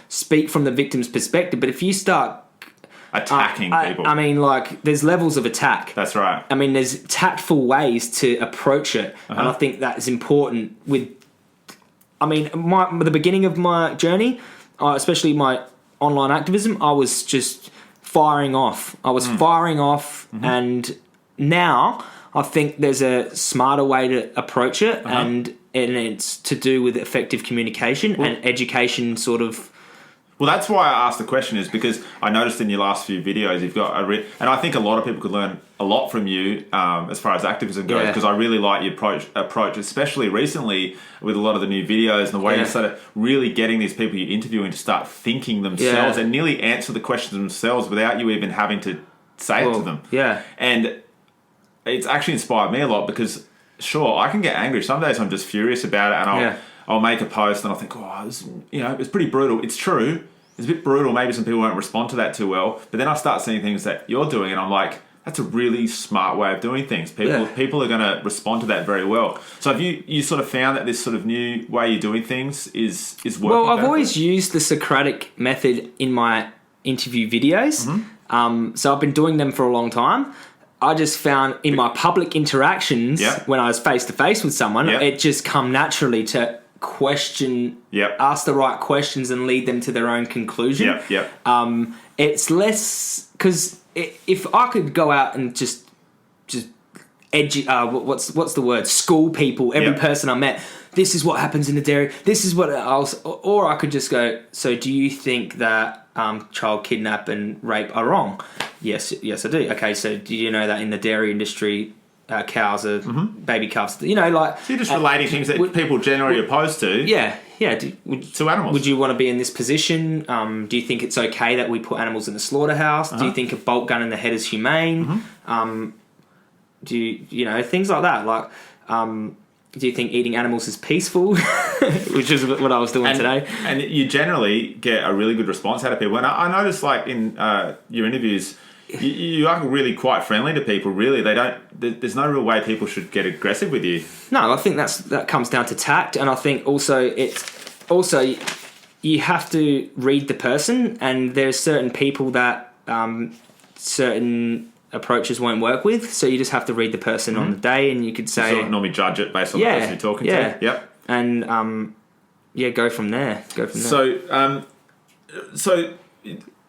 Speak from the victim's perspective. But if you start attacking people, I mean, like, there's levels of attack. That's right. I mean, there's tactful ways to approach it, and I think that is important. The beginning of my journey, especially my online activism, I was just firing off. And now I think there's a smarter way to approach it, and it's to do with effective communication and education, sort of. Well, that's why I asked the question, is because I noticed in your last few videos you've got and I think a lot of people could learn a lot from you as far as activism goes, because I really like your approach, especially recently with a lot of the new videos and the way you started really getting these people you're interviewing to start thinking themselves and nearly answer the questions themselves without you even having to say it to them. Yeah. And it's actually inspired me a lot, because sure, I can get angry. Some days I'm just furious about it, and I'll make a post and I'll think, it's pretty brutal. It's true. It's a bit brutal. Maybe some people won't respond to that too well. But then I start seeing things that you're doing, and I'm like, that's a really smart way of doing things. People are going to respond to that very well. So have you sort of found that this sort of new way you're doing things is working? Well, I've always used the Socratic method in my interview videos. So I've been doing them for a long time. I just found in my public interactions, when I was face to face with someone, it just come naturally to question, ask the right questions and lead them to their own conclusion. It's less, because if I could go out and just what's the word? School people, every person I met. This is what happens in the dairy. This is what else. Or I could just go, so do you think that child kidnap and rape are wrong? Yes, I do. Okay, so do you know that in the dairy industry, cows are baby calves? You know, like, so you're just relating things that people generally opposed to. To animals. Would you want to be in this position? Do you think it's okay that we put animals in the slaughterhouse? Do you think a bolt gun in the head is humane? Do you things like that? Like, do you think eating animals is peaceful? Which is what I was doing today. And you generally get a really good response out of people. And I noticed, like, in your interviews, you are really quite friendly to people. Really, there's no real way people should get aggressive with you. No, I think that comes down to tact, and I think also you have to read the person, and there's certain people that certain approaches won't work with. So you just have to read the person on the day, and you could say sort of normally judge it based on the person you're talking to. Yep. And go from there. So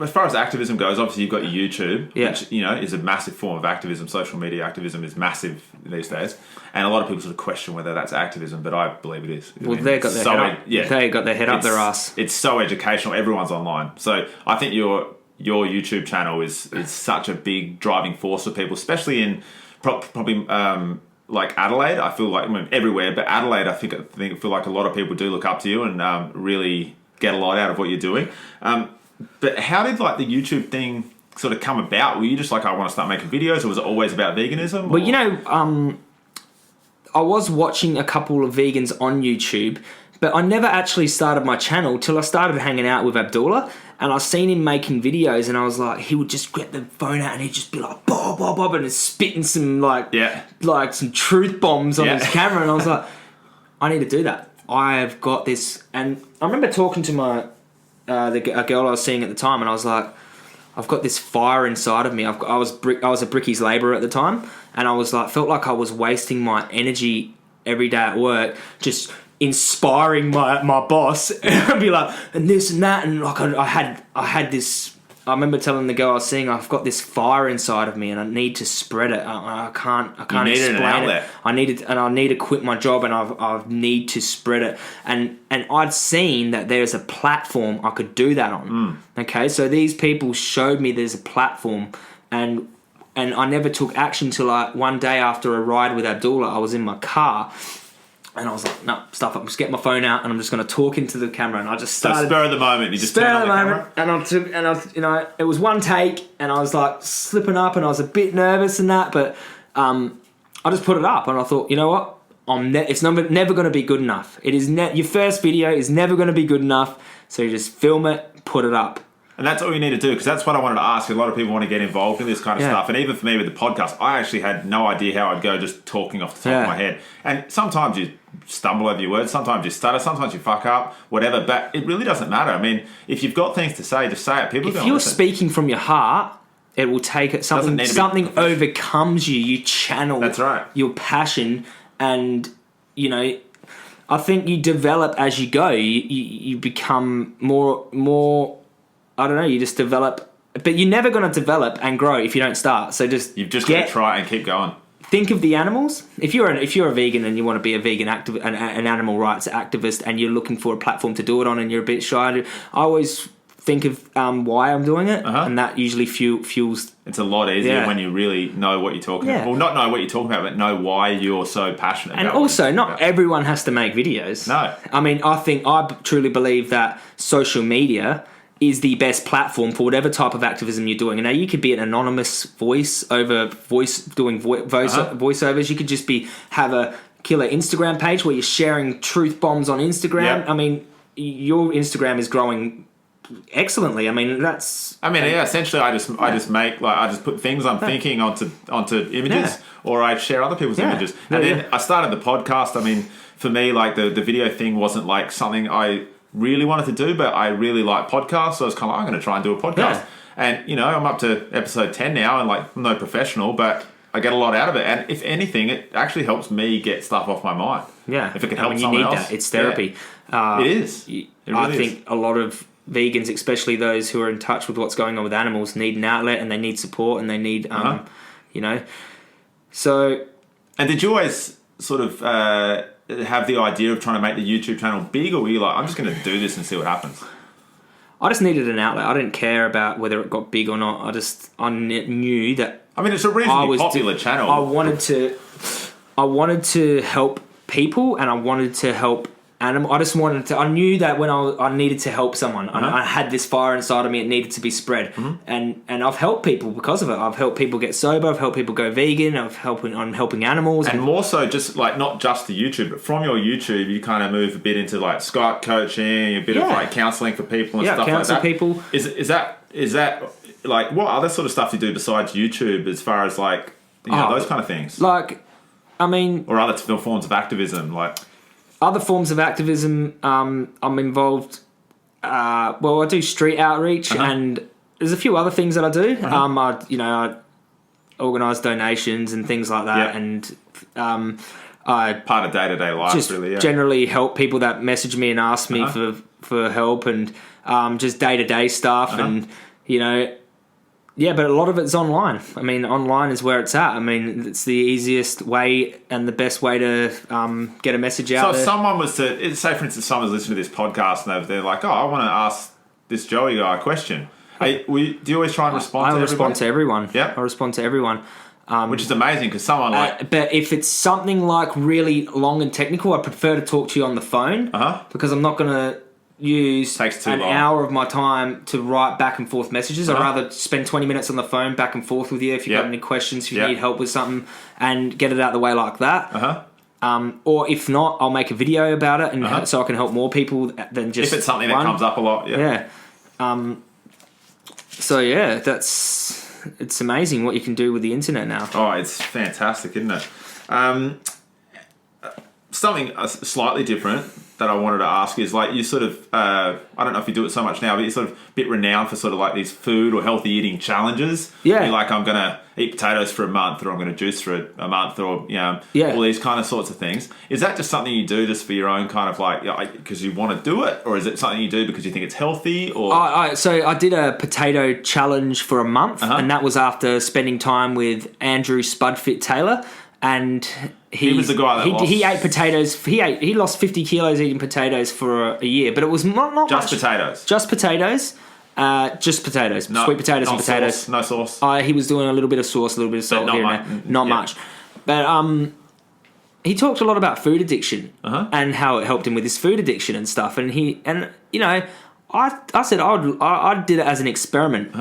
as far as activism goes, obviously you've got your YouTube, which is a massive form of activism. Social media activism is massive these days, and a lot of people sort of question whether that's activism, but I believe it is. Well, they got their head up their ass. It's so educational. Everyone's online, so I think your YouTube channel is such a big driving force for people, especially in probably like Adelaide. I feel like everywhere, but Adelaide, I feel like a lot of people do look up to you and really get a lot out of what you're doing. But how did like the YouTube thing sort of come about? Were you just like, I want to start making videos, or was it always about veganism? Well, I was watching a couple of vegans on YouTube, but I never actually started my channel till I started hanging out with Abdullah, and I seen him making videos, and I was like, he would just get the phone out and he'd just be like, bob, bob, bob, and spitting some like some truth bombs on his camera, and I was like, I need to do that. I've got this. And I remember talking to my a girl I was seeing at the time, and I was like, I've got this fire inside of me. I was a brickies labourer at the time, and I was like, felt like I was wasting my energy every day at work, just inspiring my boss. And I'd be like, and this and that, and like I had this. I remember telling the girl I was seeing, I've got this fire inside of me, and I need to spread it. I can't explain it. I need to quit my job, and I need to spread it. And I'd seen that there's a platform I could do that on. Okay, so these people showed me there's a platform, and I never took action till one day after a ride with Abdullah, I was in my car. And I was like, no, stuff. I'm just getting my phone out, and I'm just going to talk into the camera. And I just started. So spur of the moment, you just turned on the camera. And I was, it was one take, and I was like slipping up, and I was a bit nervous and that, but I just put it up, and I thought, you know what? It's never going to be good enough. It is your first video is never going to be good enough. So you just film it, put it up. And that's all you need to do, because that's what I wanted to ask. A lot of people want to get involved in this kind of stuff. And even for me with the podcast, I actually had no idea how I'd go just talking off the top of my head. And sometimes you stumble over your words, sometimes you stutter, sometimes you fuck up, whatever. But it really doesn't matter. I mean, if you've got things to say, just say it. If you're speaking from your heart, it will take it. Something overcomes you. You channel your passion, and, I think you develop as you go. You become more I don't know, you just develop, but you're never going to develop and grow if you don't start. So you've just got to try and keep going. Think of the animals. If you're a vegan and you want to be a vegan an animal rights activist, and you're looking for a platform to do it on, and you're a bit shy, I always think of why I'm doing it, and that usually fuels. It's a lot easier when you really know what you're talking about. Well, not know what you're talking about, but know why you're so passionate about it. And also, not everyone has to make videos. No. I mean, I truly believe that social media is the best platform for whatever type of activism you're doing. And now you could be an anonymous voiceovers. You could just have a killer Instagram page where you're sharing truth bombs on Instagram. Yep. I mean, your Instagram is growing excellently. I mean, essentially, I just put things I'm thinking onto images, or I share other people's images, and then I started the podcast. I mean, for me, like the video thing wasn't like something I really wanted to do, but I really like podcasts, so I was kind of like, I'm going to try and do a podcast. And I'm up to episode 10 now, and like, I'm no professional, but I get a lot out of it. And if anything, it actually helps me get stuff off my mind. If it can help someone else. That. It's therapy. It is. I think a lot of vegans, especially those who are in touch with what's going on with animals, need an outlet, and they need support, and they need so. And did you always sort of have the idea of trying to make the YouTube channel big, or were you like, I'm just going to do this and see what happens? I just needed an outlet. I didn't care about whether it got big or not. I knew that. I mean, it's a reasonably popular channel. I wanted to help people, and I wanted to help animals. I knew that when I needed to help someone. I had this fire inside of me. It needed to be spread, and I've helped people because of it. I've helped people get sober. I've helped people go vegan. I'm helping animals, and more so, just like not just the YouTube, but from your YouTube, you kind of move a bit into like Skype coaching, a bit of like counselling for people and stuff like that. People. Is that like, what other sort of stuff you do besides YouTube, as far as like those kind of things? Like, I mean, or other forms of activism, like. Other forms of activism, I'm involved. well, I do street outreach, and there's a few other things that I do. I organise donations and things like that, and I part of day-to-day life, just really. generally help people that message me and ask me for help, and just day-to-day stuff, and but a lot of it's online. I mean, online is where it's at. I mean, it's the easiest way and the best way to get a message out there. So if someone was to, say for instance, someone's listening to this podcast and they're like, I want to ask this Joey guy a question. Do you always try and respond to everyone? I respond to everyone. Yeah. I respond to everyone. Which is amazing because someone like... but if it's something like really long and technical, I prefer to talk to you on the phone because I'm not going to use an hour of my time to write back and forth messages. I'd rather spend 20 minutes on the phone back and forth with you if you've got any questions, if you need help with something, and get it out of the way like that. Or if not, I'll make a video about it and so I can help more people than just if it's something that comes up a lot. It's amazing what you can do with the internet now. Oh, it's fantastic, isn't it? Something slightly different that I wanted to ask is like you sort of, I don't know if you do it so much now, but you're sort of a bit renowned for sort of like these food or healthy eating challenges. Yeah. You're like, I'm going to eat potatoes for a month, or I'm going to juice for a month, or, all these kind of sorts of things. Is that just something you do just for your own kind of like, because you want to do it? Or is it something you do because you think it's healthy? Or So I did a potato challenge for a month, and that was after spending time with Andrew Spudfit Taylor. And he was the guy that he ate potatoes. He lost 50 kilos eating potatoes for a year, but it was not just much. Potatoes. Just potatoes. Just potatoes. Sweet potatoes and potatoes. Sauce, no sauce. He was doing a little bit of sauce, a little bit of salt here and there. Not much. But he talked a lot about food addiction and how it helped him with his food addiction and stuff. And I said I did it as an experiment.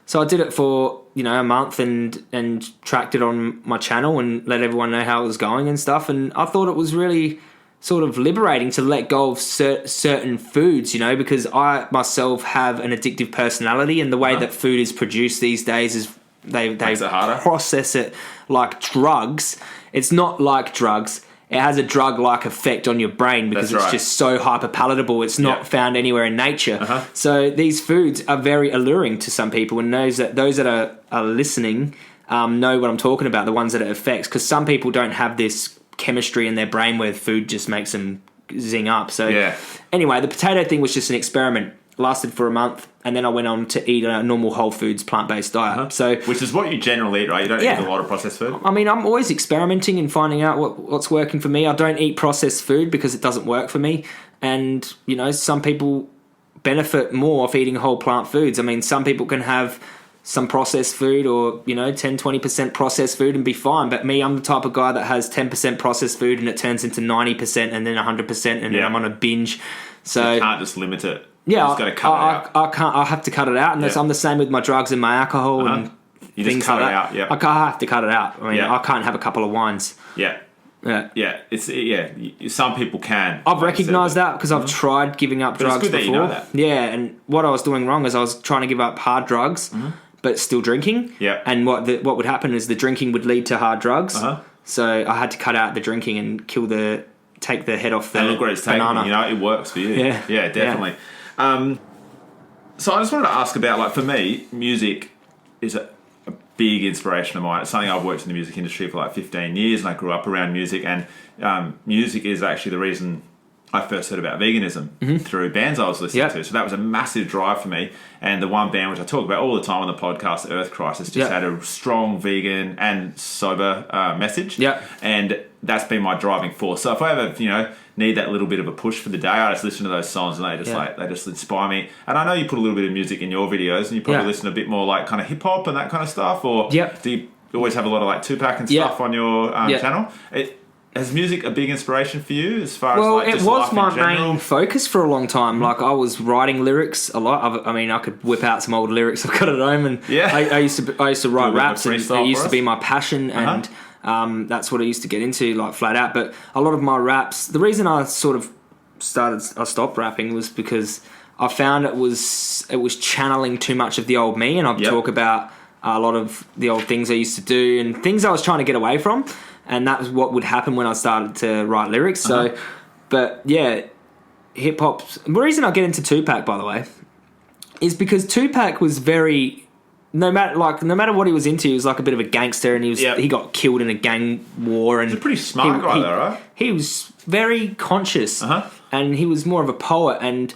So I did it for a month and tracked it on my channel and let everyone know how it was going and stuff. And I thought it was really sort of liberating to let go of certain foods, because I myself have an addictive personality, and the way that food is produced these days is they process it like drugs. It's not like drugs. It has a drug-like effect on your brain because it's just so hyper-palatable. It's not found anywhere in nature. So these foods are very alluring to some people, and those that are listening know what I'm talking about, the ones that it affects, because some people don't have this chemistry in their brain where food just makes them zing up. So anyway, the potato thing was just an experiment. Lasted for a month, and then I went on to eat a normal whole foods plant-based diet. So, which is what you generally eat, right? You don't eat a lot of processed food. I mean, I'm always experimenting and finding out what's working for me. I don't eat processed food because it doesn't work for me, and some people benefit more off eating whole plant foods. I mean, some people can have some processed food or 10-20% processed food and be fine, but me, I'm the type of guy that has 10% processed food and it turns into 90% and then 100%, and then I'm on a binge. So you can't just limit it. Yeah, you just got to cut it out. I can't. I have to cut it out, and I'm the same with my drugs and my alcohol and you things just cut like it that. out. I have to cut it out. I mean, I can't have a couple of wines. Yeah. Some people can. I've recognised that because I've tried giving up drugs it's good before. That you know that. Yeah, and what I was doing wrong is I was trying to give up hard drugs, but still drinking. Yeah. And what would happen is the drinking would lead to hard drugs. So I had to cut out the drinking and take the head off the banana. And look where it's taken. It works for you. Yeah, definitely. Yeah. So I just wanted to ask about, like, for me, music is a big inspiration of mine. It's something I've worked in the music industry for like 15 years, and I grew up around music, and music is actually the reason I first heard about veganism through bands I was listening to. So that was a massive drive for me. And the one band which I talk about all the time on the podcast, Earth Crisis, just had a strong vegan and sober message. And that's been my driving force. So if I ever, need that little bit of a push for the day, I just listen to those songs and they just inspire me. And I know you put a little bit of music in your videos, and you probably listen a bit more like kind of hip hop and that kind of stuff. Or do you always have a lot of like Tupac and stuff on your channel? Has music a big inspiration for you as far as like just life in general? It was my main focus for a long time. Like, I was writing lyrics a lot. I could whip out some old lyrics I've got at home, and I used to write raps, and it used to be my passion, and that's what I used to get into, like, flat out. But a lot of my raps, the reason I sort of stopped rapping was because I found it was channeling too much of the old me, and I'd talk about a lot of the old things I used to do and things I was trying to get away from. And that was what would happen when I started to write lyrics. So, but yeah, hip hop. The reason I get into Tupac, by the way, is because Tupac was very no matter what he was into, he was like a bit of a gangster, and he got killed in a gang war. And he's a pretty smart guy, though, right? He was very conscious, and he was more of a poet, and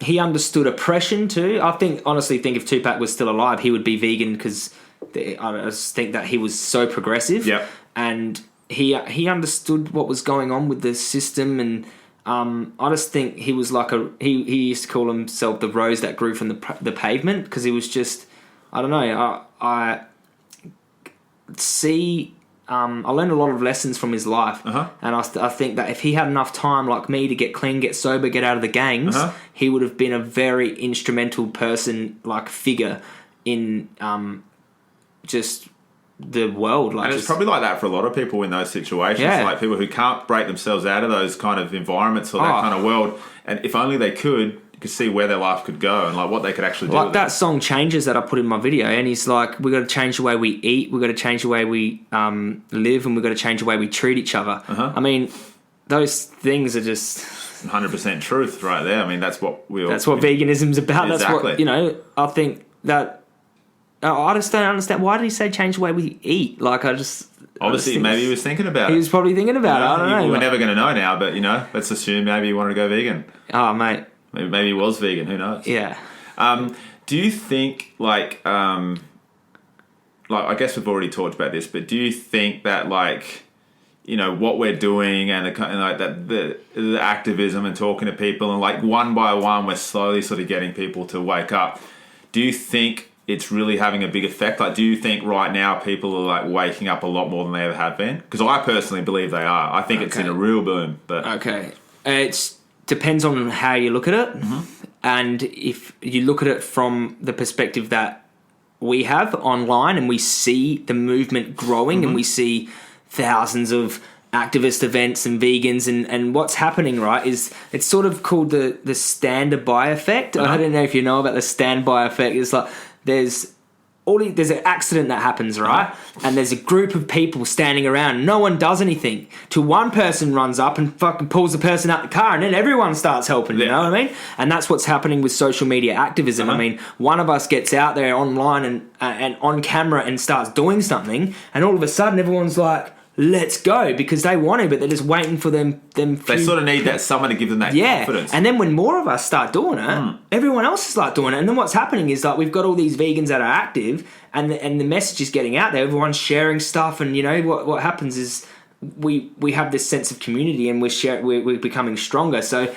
he understood oppression too. Honestly think if Tupac was still alive, he would be vegan because I just think that he was so progressive. Yep. And he understood what was going on with the system, and I just think he was like he used to call himself the rose that grew from the pavement, because he was just, I don't know, I learned a lot of lessons from his life, and I think that if he had enough time like me to get clean, get sober, get out of the gangs, he would have been a very instrumental person, like figure in just the world. Like, and it's probably like that for a lot of people in those situations, like people who can't break themselves out of those kind of environments or that kind of world, and if only they could see where their life could go and like what they could actually do. Like that song Changes that I put in my video, and he's like, we got to change the way we eat, we got to change the way we live, and we got to change the way we treat each other. I mean, those things are just 100% truth right there. I mean, that's what veganism's about. Exactly. That's what, I think that I just don't understand, why did he say change the way we eat? Like, obviously maybe he was thinking about it. He was probably thinking about it. I don't know. We're never going to know now, but let's assume maybe he wanted to go vegan. Oh, mate. Maybe he was vegan. Who knows? Yeah. Do you think like I guess we've already talked about this, but do you think that what we're doing and the activism and talking to people and like one by one we're slowly sort of getting people to wake up? Do you think it's really having a big effect? Like, do you think right now people are like waking up a lot more than they ever have been? Because I personally believe they are. I think it's in a real boom. But it depends on how you look at it, and if you look at it from the perspective that we have online, and we see the movement growing, and we see thousands of activist events and vegans, and what's happening, right, is it's sort of called the stand-by effect. I don't know if you know about the standby effect. It's like there's an accident that happens, right? And there's a group of people standing around. No one does anything till one person runs up and fucking pulls the person out the car, and then everyone starts helping. You know what I mean? And that's what's happening with social media activism. I mean, one of us gets out there online and on camera and starts doing something, and all of a sudden everyone's like, let's go, because they want to, but they're just waiting for them. They sort of need that someone to give them that confidence. And then when more of us start doing it, everyone else is like doing it. And then what's happening is like we've got all these vegans that are active, and the message is getting out there. Everyone's sharing stuff, and what happens is we have this sense of community, and we're becoming stronger. So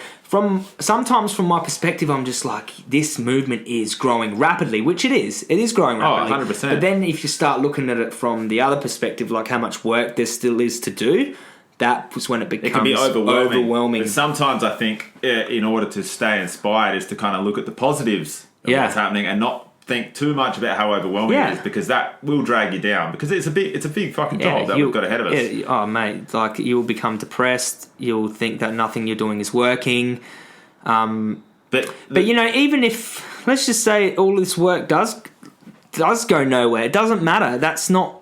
sometimes from my perspective, I'm just like, this movement is growing rapidly, which it is. It is growing rapidly. 100%. But then if you start looking at it from the other perspective, like how much work there still is to do, that was when it becomes can be overwhelming. But sometimes I think in order to stay inspired is to kind of look at the positives of what's happening and not think too much about how overwhelming it is, because that will drag you down, because it's a big fucking job that we've got ahead of us. Yeah, oh mate, like you'll become depressed. You'll think that nothing you're doing is working. But even if, let's just say, all this work does go nowhere, it doesn't matter. That's not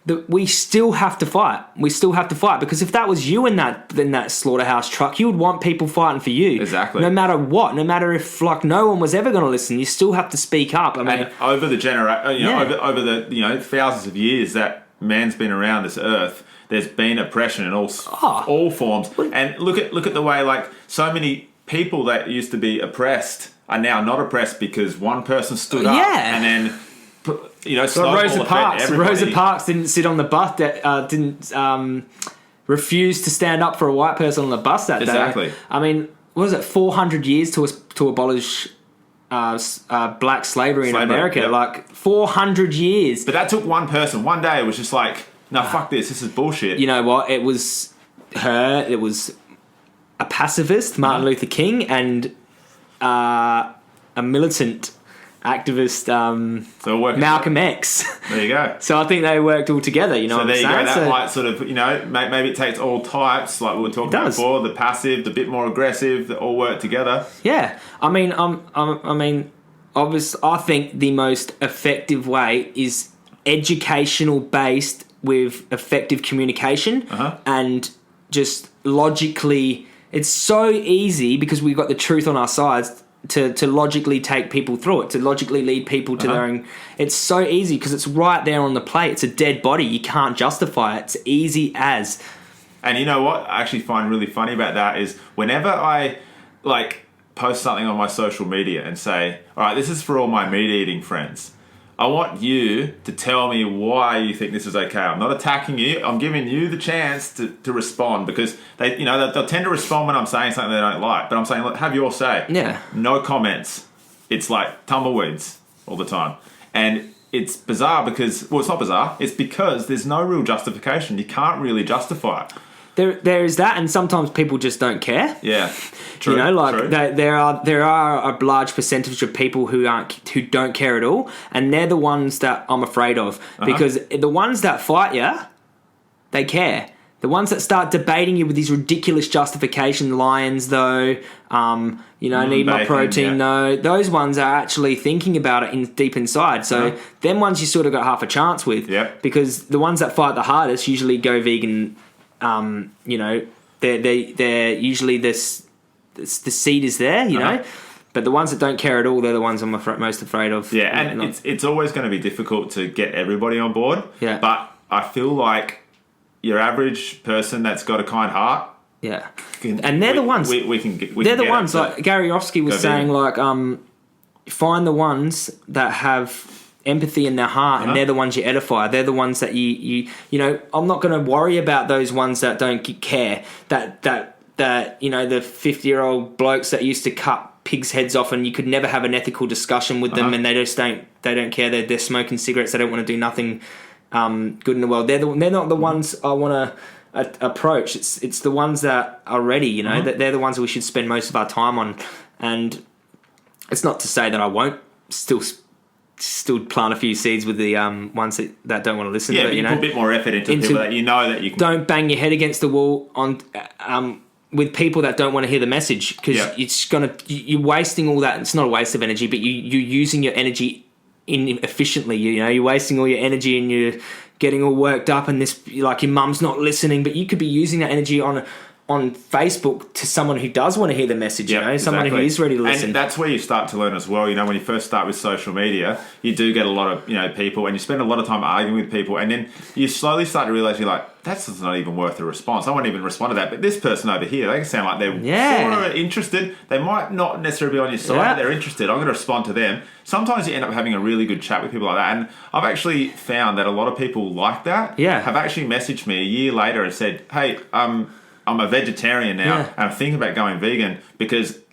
that we still have to fight. We still have to fight, because if that was you in that slaughterhouse truck, you would want people fighting for you. Exactly. No matter what, no matter if like no one was ever going to listen, you still have to speak up. I mean, and over the over the thousands of years that man's been around this earth, there's been oppression in all forms. And look at the way like so many people that used to be oppressed are now not oppressed because one person stood up and then. So Rosa Parks didn't sit on the bus that didn't refuse to stand up for a white person on the bus that day. Exactly. I mean, what was it, 400 years to abolish black slavery in America? Yep. Like 400 years. But that took one person. One day it was just like, no, fuck this. This is bullshit. You know what? It was her. It was a pacifist, Martin Luther King, and a militant activist, Malcolm X. There you go. So I think they worked all together, you know. So what there I'm you saying? go. That might sort of, maybe it takes all types, like we were talking about before, the passive, the bit more aggressive, that all work together. Yeah, I mean, obviously, I think the most effective way is educational based with effective communication and just logically It's so easy because we've got the truth on our sides to logically take people through it, to logically lead people to their own. It's so easy because it's right there on the plate. It's a dead body. You can't justify it. It's easy as. And you know what I actually find really funny about that is whenever I post something on my social media and say, all right, this is for all my meat eating friends. I want you to tell me why you think this is okay. I'm not attacking you. I'm giving you the chance to respond because they'll tend to respond when I'm saying something they don't like. But I'm saying, look, have your say. Yeah. No comments. It's like tumbleweeds all the time. And it's bizarre because, well, it's not bizarre. It's because there's no real justification. You can't really justify it. There is that, and sometimes people just don't care. Yeah, true. True. There are a large percentage of people who don't care at all, and they're the ones that I'm afraid of because the ones that fight you, they care. The ones that start debating you with these ridiculous justification lines, though, need my protein, though, those ones are actually thinking about it deep inside. So them ones you sort of got half a chance with, because the ones that fight the hardest usually go vegan. They're usually the seed is there, you know, but the ones that don't care at all, they're the ones I'm most afraid of. Yeah, and it's always going to be difficult to get everybody on board. Yeah, but I feel like your average person that's got a kind heart. Yeah, and they're the ones. They're the ones. Like Gary Ofsky was saying, find the ones that have empathy in their heart, and they're the ones you edify. They're the ones that you I'm not going to worry about those ones that don't care. That the 50-year-old blokes that used to cut pigs' heads off, and you could never have an ethical discussion with them, and they don't care. They're smoking cigarettes. They don't want to do nothing good in the world. They're not the ones I want to approach. It's the ones that are ready. That they're the ones that we should spend most of our time on. And it's not to say that I won't still plant a few seeds with the ones that don't want to listen. Yeah, but you put a bit more effort into people that you know that you can. Don't bang your head against the wall on with people that don't want to hear the message, because you're wasting all that. It's not a waste of energy, but you're using your energy inefficiently. You're wasting all your energy and you're getting all worked up, and your mum's not listening, but you could be using that energy on Facebook to someone who does want to hear the message, someone who is ready to listen. And that's where you start to learn as well. When you first start with social media, you do get a lot of, people, and you spend a lot of time arguing with people, and then you slowly start to realize you're like, that's not even worth a response. I won't even respond to that. But this person over here, they can sound like they're sort of interested. They might not necessarily be on your side, but they're interested. I'm going to respond to them. Sometimes you end up having a really good chat with people like that. And I've actually found that a lot of people like that have actually messaged me a year later and said, hey, I'm a vegetarian now, and I'm thinking about going vegan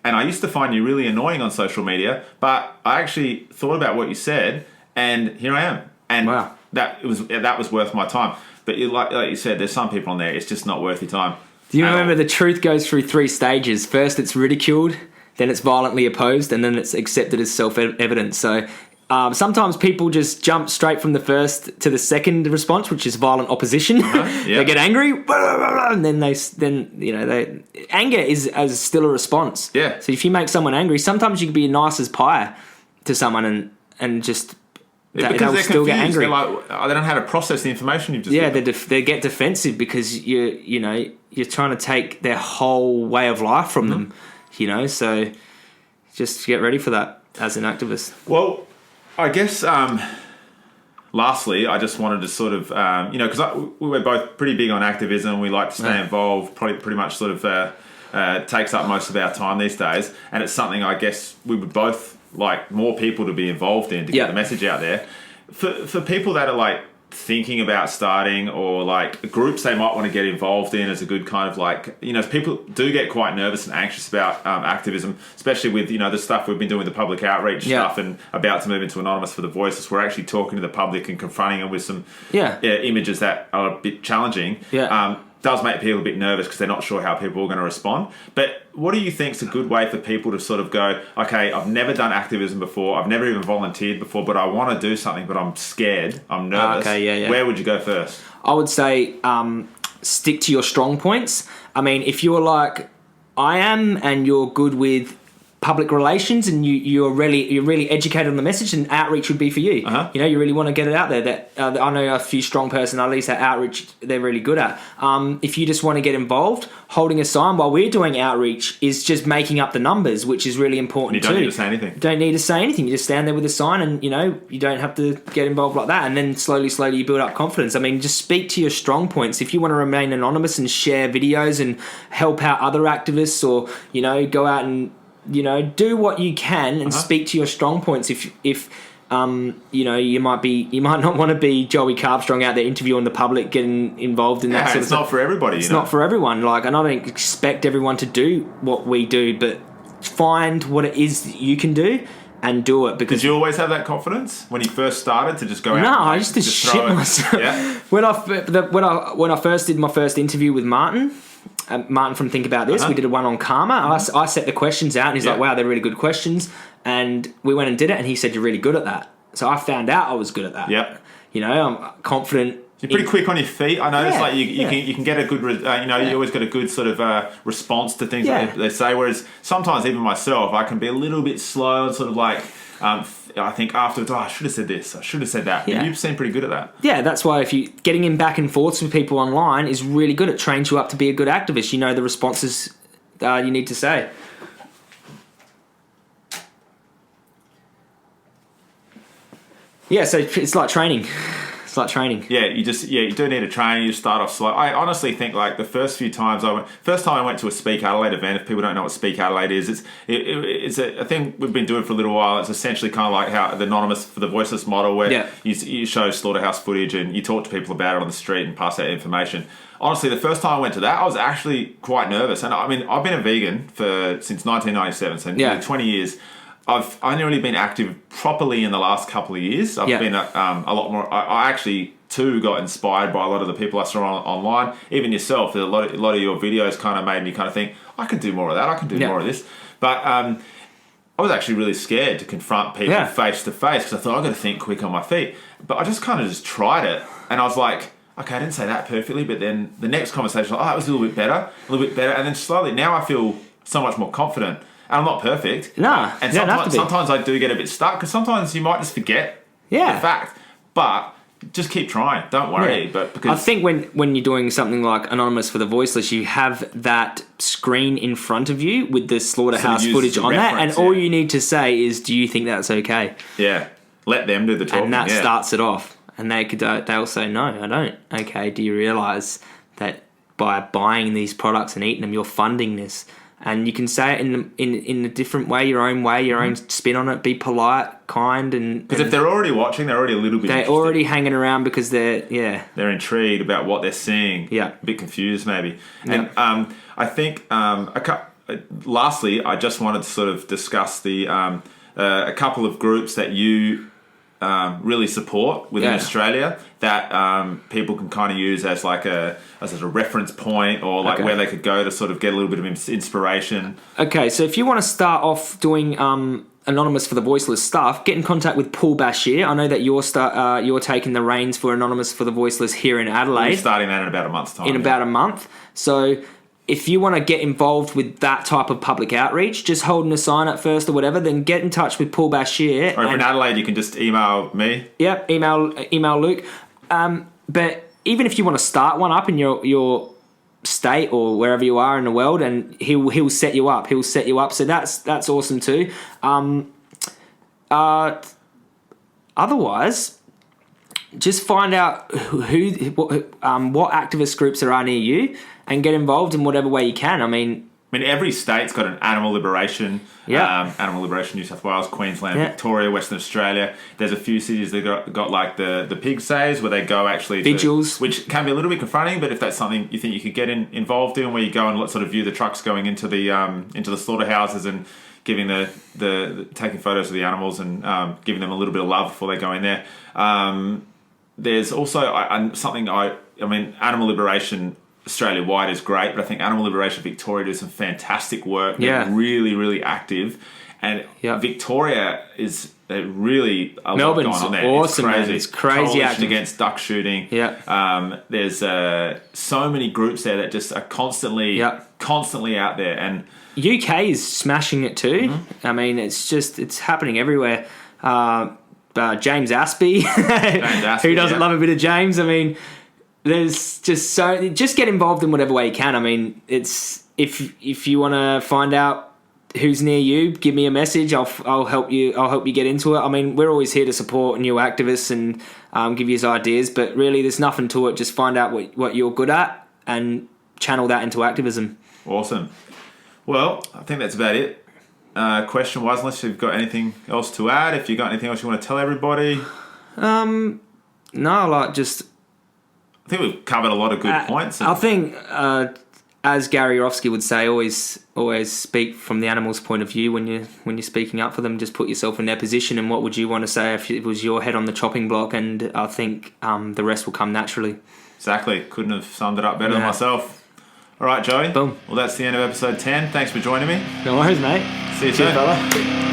and I used to find you really annoying on social media, but I actually thought about what you said, and here I am. And that was worth my time. But like you said, there's some people on there, it's just not worth your time. Do you remember the truth goes through 3 stages? First, it's ridiculed, then it's violently opposed, and then it's accepted as self-evident. So sometimes people just jump straight from the first to the second response, which is violent opposition. They get angry, and then anger is still a response. Yeah. So if you make someone angry, sometimes you can be nice as pie to someone and just because they're still get angry. They're like, they don't know how to process the information you've just given. They get defensive because you're trying to take their whole way of life from them. So just get ready for that as an activist. Well, I guess, lastly, I just wanted to sort of, because we were both pretty big on activism. We like to stay involved, pretty much sort of takes up most of our time these days. And it's something I guess we would both like more people to be involved in to get the message out there. For people that are thinking about starting, or groups they might want to get involved in as a good kind of people do get quite nervous and anxious about activism, especially with the stuff we've been doing, the public outreach stuff, and about to move into anonymous for the voiceless. We're actually talking to the public and confronting them with some images that are a bit challenging. Does make people a bit nervous because they're not sure how people are going to respond. But what do you think is a good way for people to sort of go, okay, I've never done activism before, I've never even volunteered before, but I want to do something, but I'm scared, I'm nervous. Where would you go first? I would say stick to your strong points. I mean, if you're like I am and you're good with public relations and you're really educated on the message, and outreach would be for you. You know, you really want to get it out there. That I know a few strong personalities that outreach they're really good at. If you just want to get involved, holding a sign while we're doing outreach is just making up the numbers, which is really important too. You don't need to say anything. Don't need to say anything. You just stand there with a sign, and you know you don't have to get involved like that. And then slowly you build up confidence. I mean, just speak to your strong points. If you want to remain anonymous and share videos and help out other activists, or you know, go out and do what you can and speak to your strong points. If you know, you might not want to be Joey Carbstrong out there interviewing the public, getting involved in that sort of stuff. It's not for everybody. It's not for everyone. Like, and I don't expect everyone to do what we do, but find what it is that you can do and do it. Because did you always have that confidence when you first started to just go out? No, I used to shit myself. Yeah? When I first did my first interview with Martin from Think About This, we did one on karma. I set the questions out, and he's like, wow, they're really good questions. And we went and did it, and he said, you're really good at that. So I found out I was good at that. Yep. You know, I'm confident. You're pretty quick on your feet. I noticed you can get a good, you always got a good sort of response to things that they say. Whereas sometimes even myself, I can be a little bit slow and sort of like, I think afterwards, I should have said this, I should have said that. Yeah. You seem pretty good at that. Yeah, that's why getting in back and forths with people online is really good. It trains you up to be a good activist. You know the responses you need to say. Yeah, so it's like training. Yeah, you do need to train. You start off slow. I honestly think like the first time I went to a Speak Adelaide event. If people don't know what Speak Adelaide is, it's a thing we've been doing for a little while. It's essentially kind of like how the anonymous for the voiceless model, where you show slaughterhouse footage and you talk to people about it on the street and pass out information. Honestly, the first time I went to that, I was actually quite nervous. And I mean, I've been a vegan since 1997, so nearly 20 years. I've only really been active properly in the last couple of years. I've been a lot more. I actually too got inspired by a lot of the people I saw online. Even yourself, a lot of your videos kind of made me kind of think, I could do more of that. I can do more of this. But I was actually really scared to confront people face to face, because I thought I've got to think quick on my feet. But I just kind of tried it, and I was like, okay, I didn't say that perfectly. But then the next conversation, that was a little bit better, and then slowly now I feel so much more confident. And I'm not perfect. No, and sometimes I do get a bit stuck, because sometimes you might just forget the fact. But just keep trying. Don't worry. Yeah. But because I think when you're doing something like Anonymous for the Voiceless, you have that screen in front of you with the slaughterhouse footage on that, and all you need to say is, "Do you think that's okay?" Yeah, let them do the talking, and that starts it off. And they'll say, "No, I don't." Okay, do you realise that by buying these products and eating them, you're funding this? And you can say it in a different way, your own spin on it. Be polite, kind, and because if they're already watching, they're already a little bit. They're interested. already hanging around because they're intrigued about what they're seeing. Yeah, a bit confused maybe. And I think lastly, I just wanted to sort of discuss the a couple of groups that you really support within Australia that people can kind of use as like a reference point, or like where they could go to sort of get a little bit of inspiration. Okay, so if you want to start off doing Anonymous for the Voiceless stuff, get in contact with Paul Bashir. I know that you're taking the reins for Anonymous for the Voiceless here in Adelaide. We're starting that in about a month's time. About a month. So if you want to get involved with that type of public outreach, just holding a sign up first or whatever, then get in touch with Paul Bashir. Or if in Adelaide, you can just email me. Yep, email Luke. But even if you want to start one up in your state or wherever you are in the world, and he'll set you up. He'll set you up. So that's awesome too. Otherwise, just find out what activist groups are near you and get involved in whatever way you can. I mean, every state's got an animal liberation. Animal Liberation New South Wales, Queensland, Victoria, Western Australia. There's a few cities that got like the pig says, where they go actually vigils, which can be a little bit confronting. But if that's something you think you could get involved in, where you go and sort of view the trucks going into the slaughterhouses and giving the taking photos of the animals and giving them a little bit of love before they go in there. There's also something Animal Liberation Australia-wide is great, but I think Animal Liberation Victoria do some fantastic work. They're really, really active. And Victoria is It really a Melbourne's lot going on there. awesome, it's crazy. man. It's crazy Coalition active. against duck shooting. Yeah. There's so many groups there that just are constantly out there, and UK is smashing it too. Mm-hmm. I mean, it's happening everywhere. James Aspey, who doesn't love a bit of James? I mean, there's just get involved in whatever way you can. I mean, it's if you want to find out who's near you, give me a message. I'll help you. I'll help you get into it. I mean, we're always here to support new activists and give you ideas. But really, there's nothing to it. Just find out what you're good at and channel that into activism. Awesome. Well, I think that's about it. Question-wise, unless you've got anything else to add, if you've got anything else you want to tell everybody. No, I think we've covered a lot of good points. I think, as Gary Rofsky would say, always speak from the animal's point of view when you're speaking up for them. Just put yourself in their position, and what would you want to say if it was your head on the chopping block? And I think the rest will come naturally. Exactly. Couldn't have summed it up better than myself. All right, Joey. Boom. Well, that's the end of episode 10. Thanks for joining me. No worries, mate. See you soon, fella.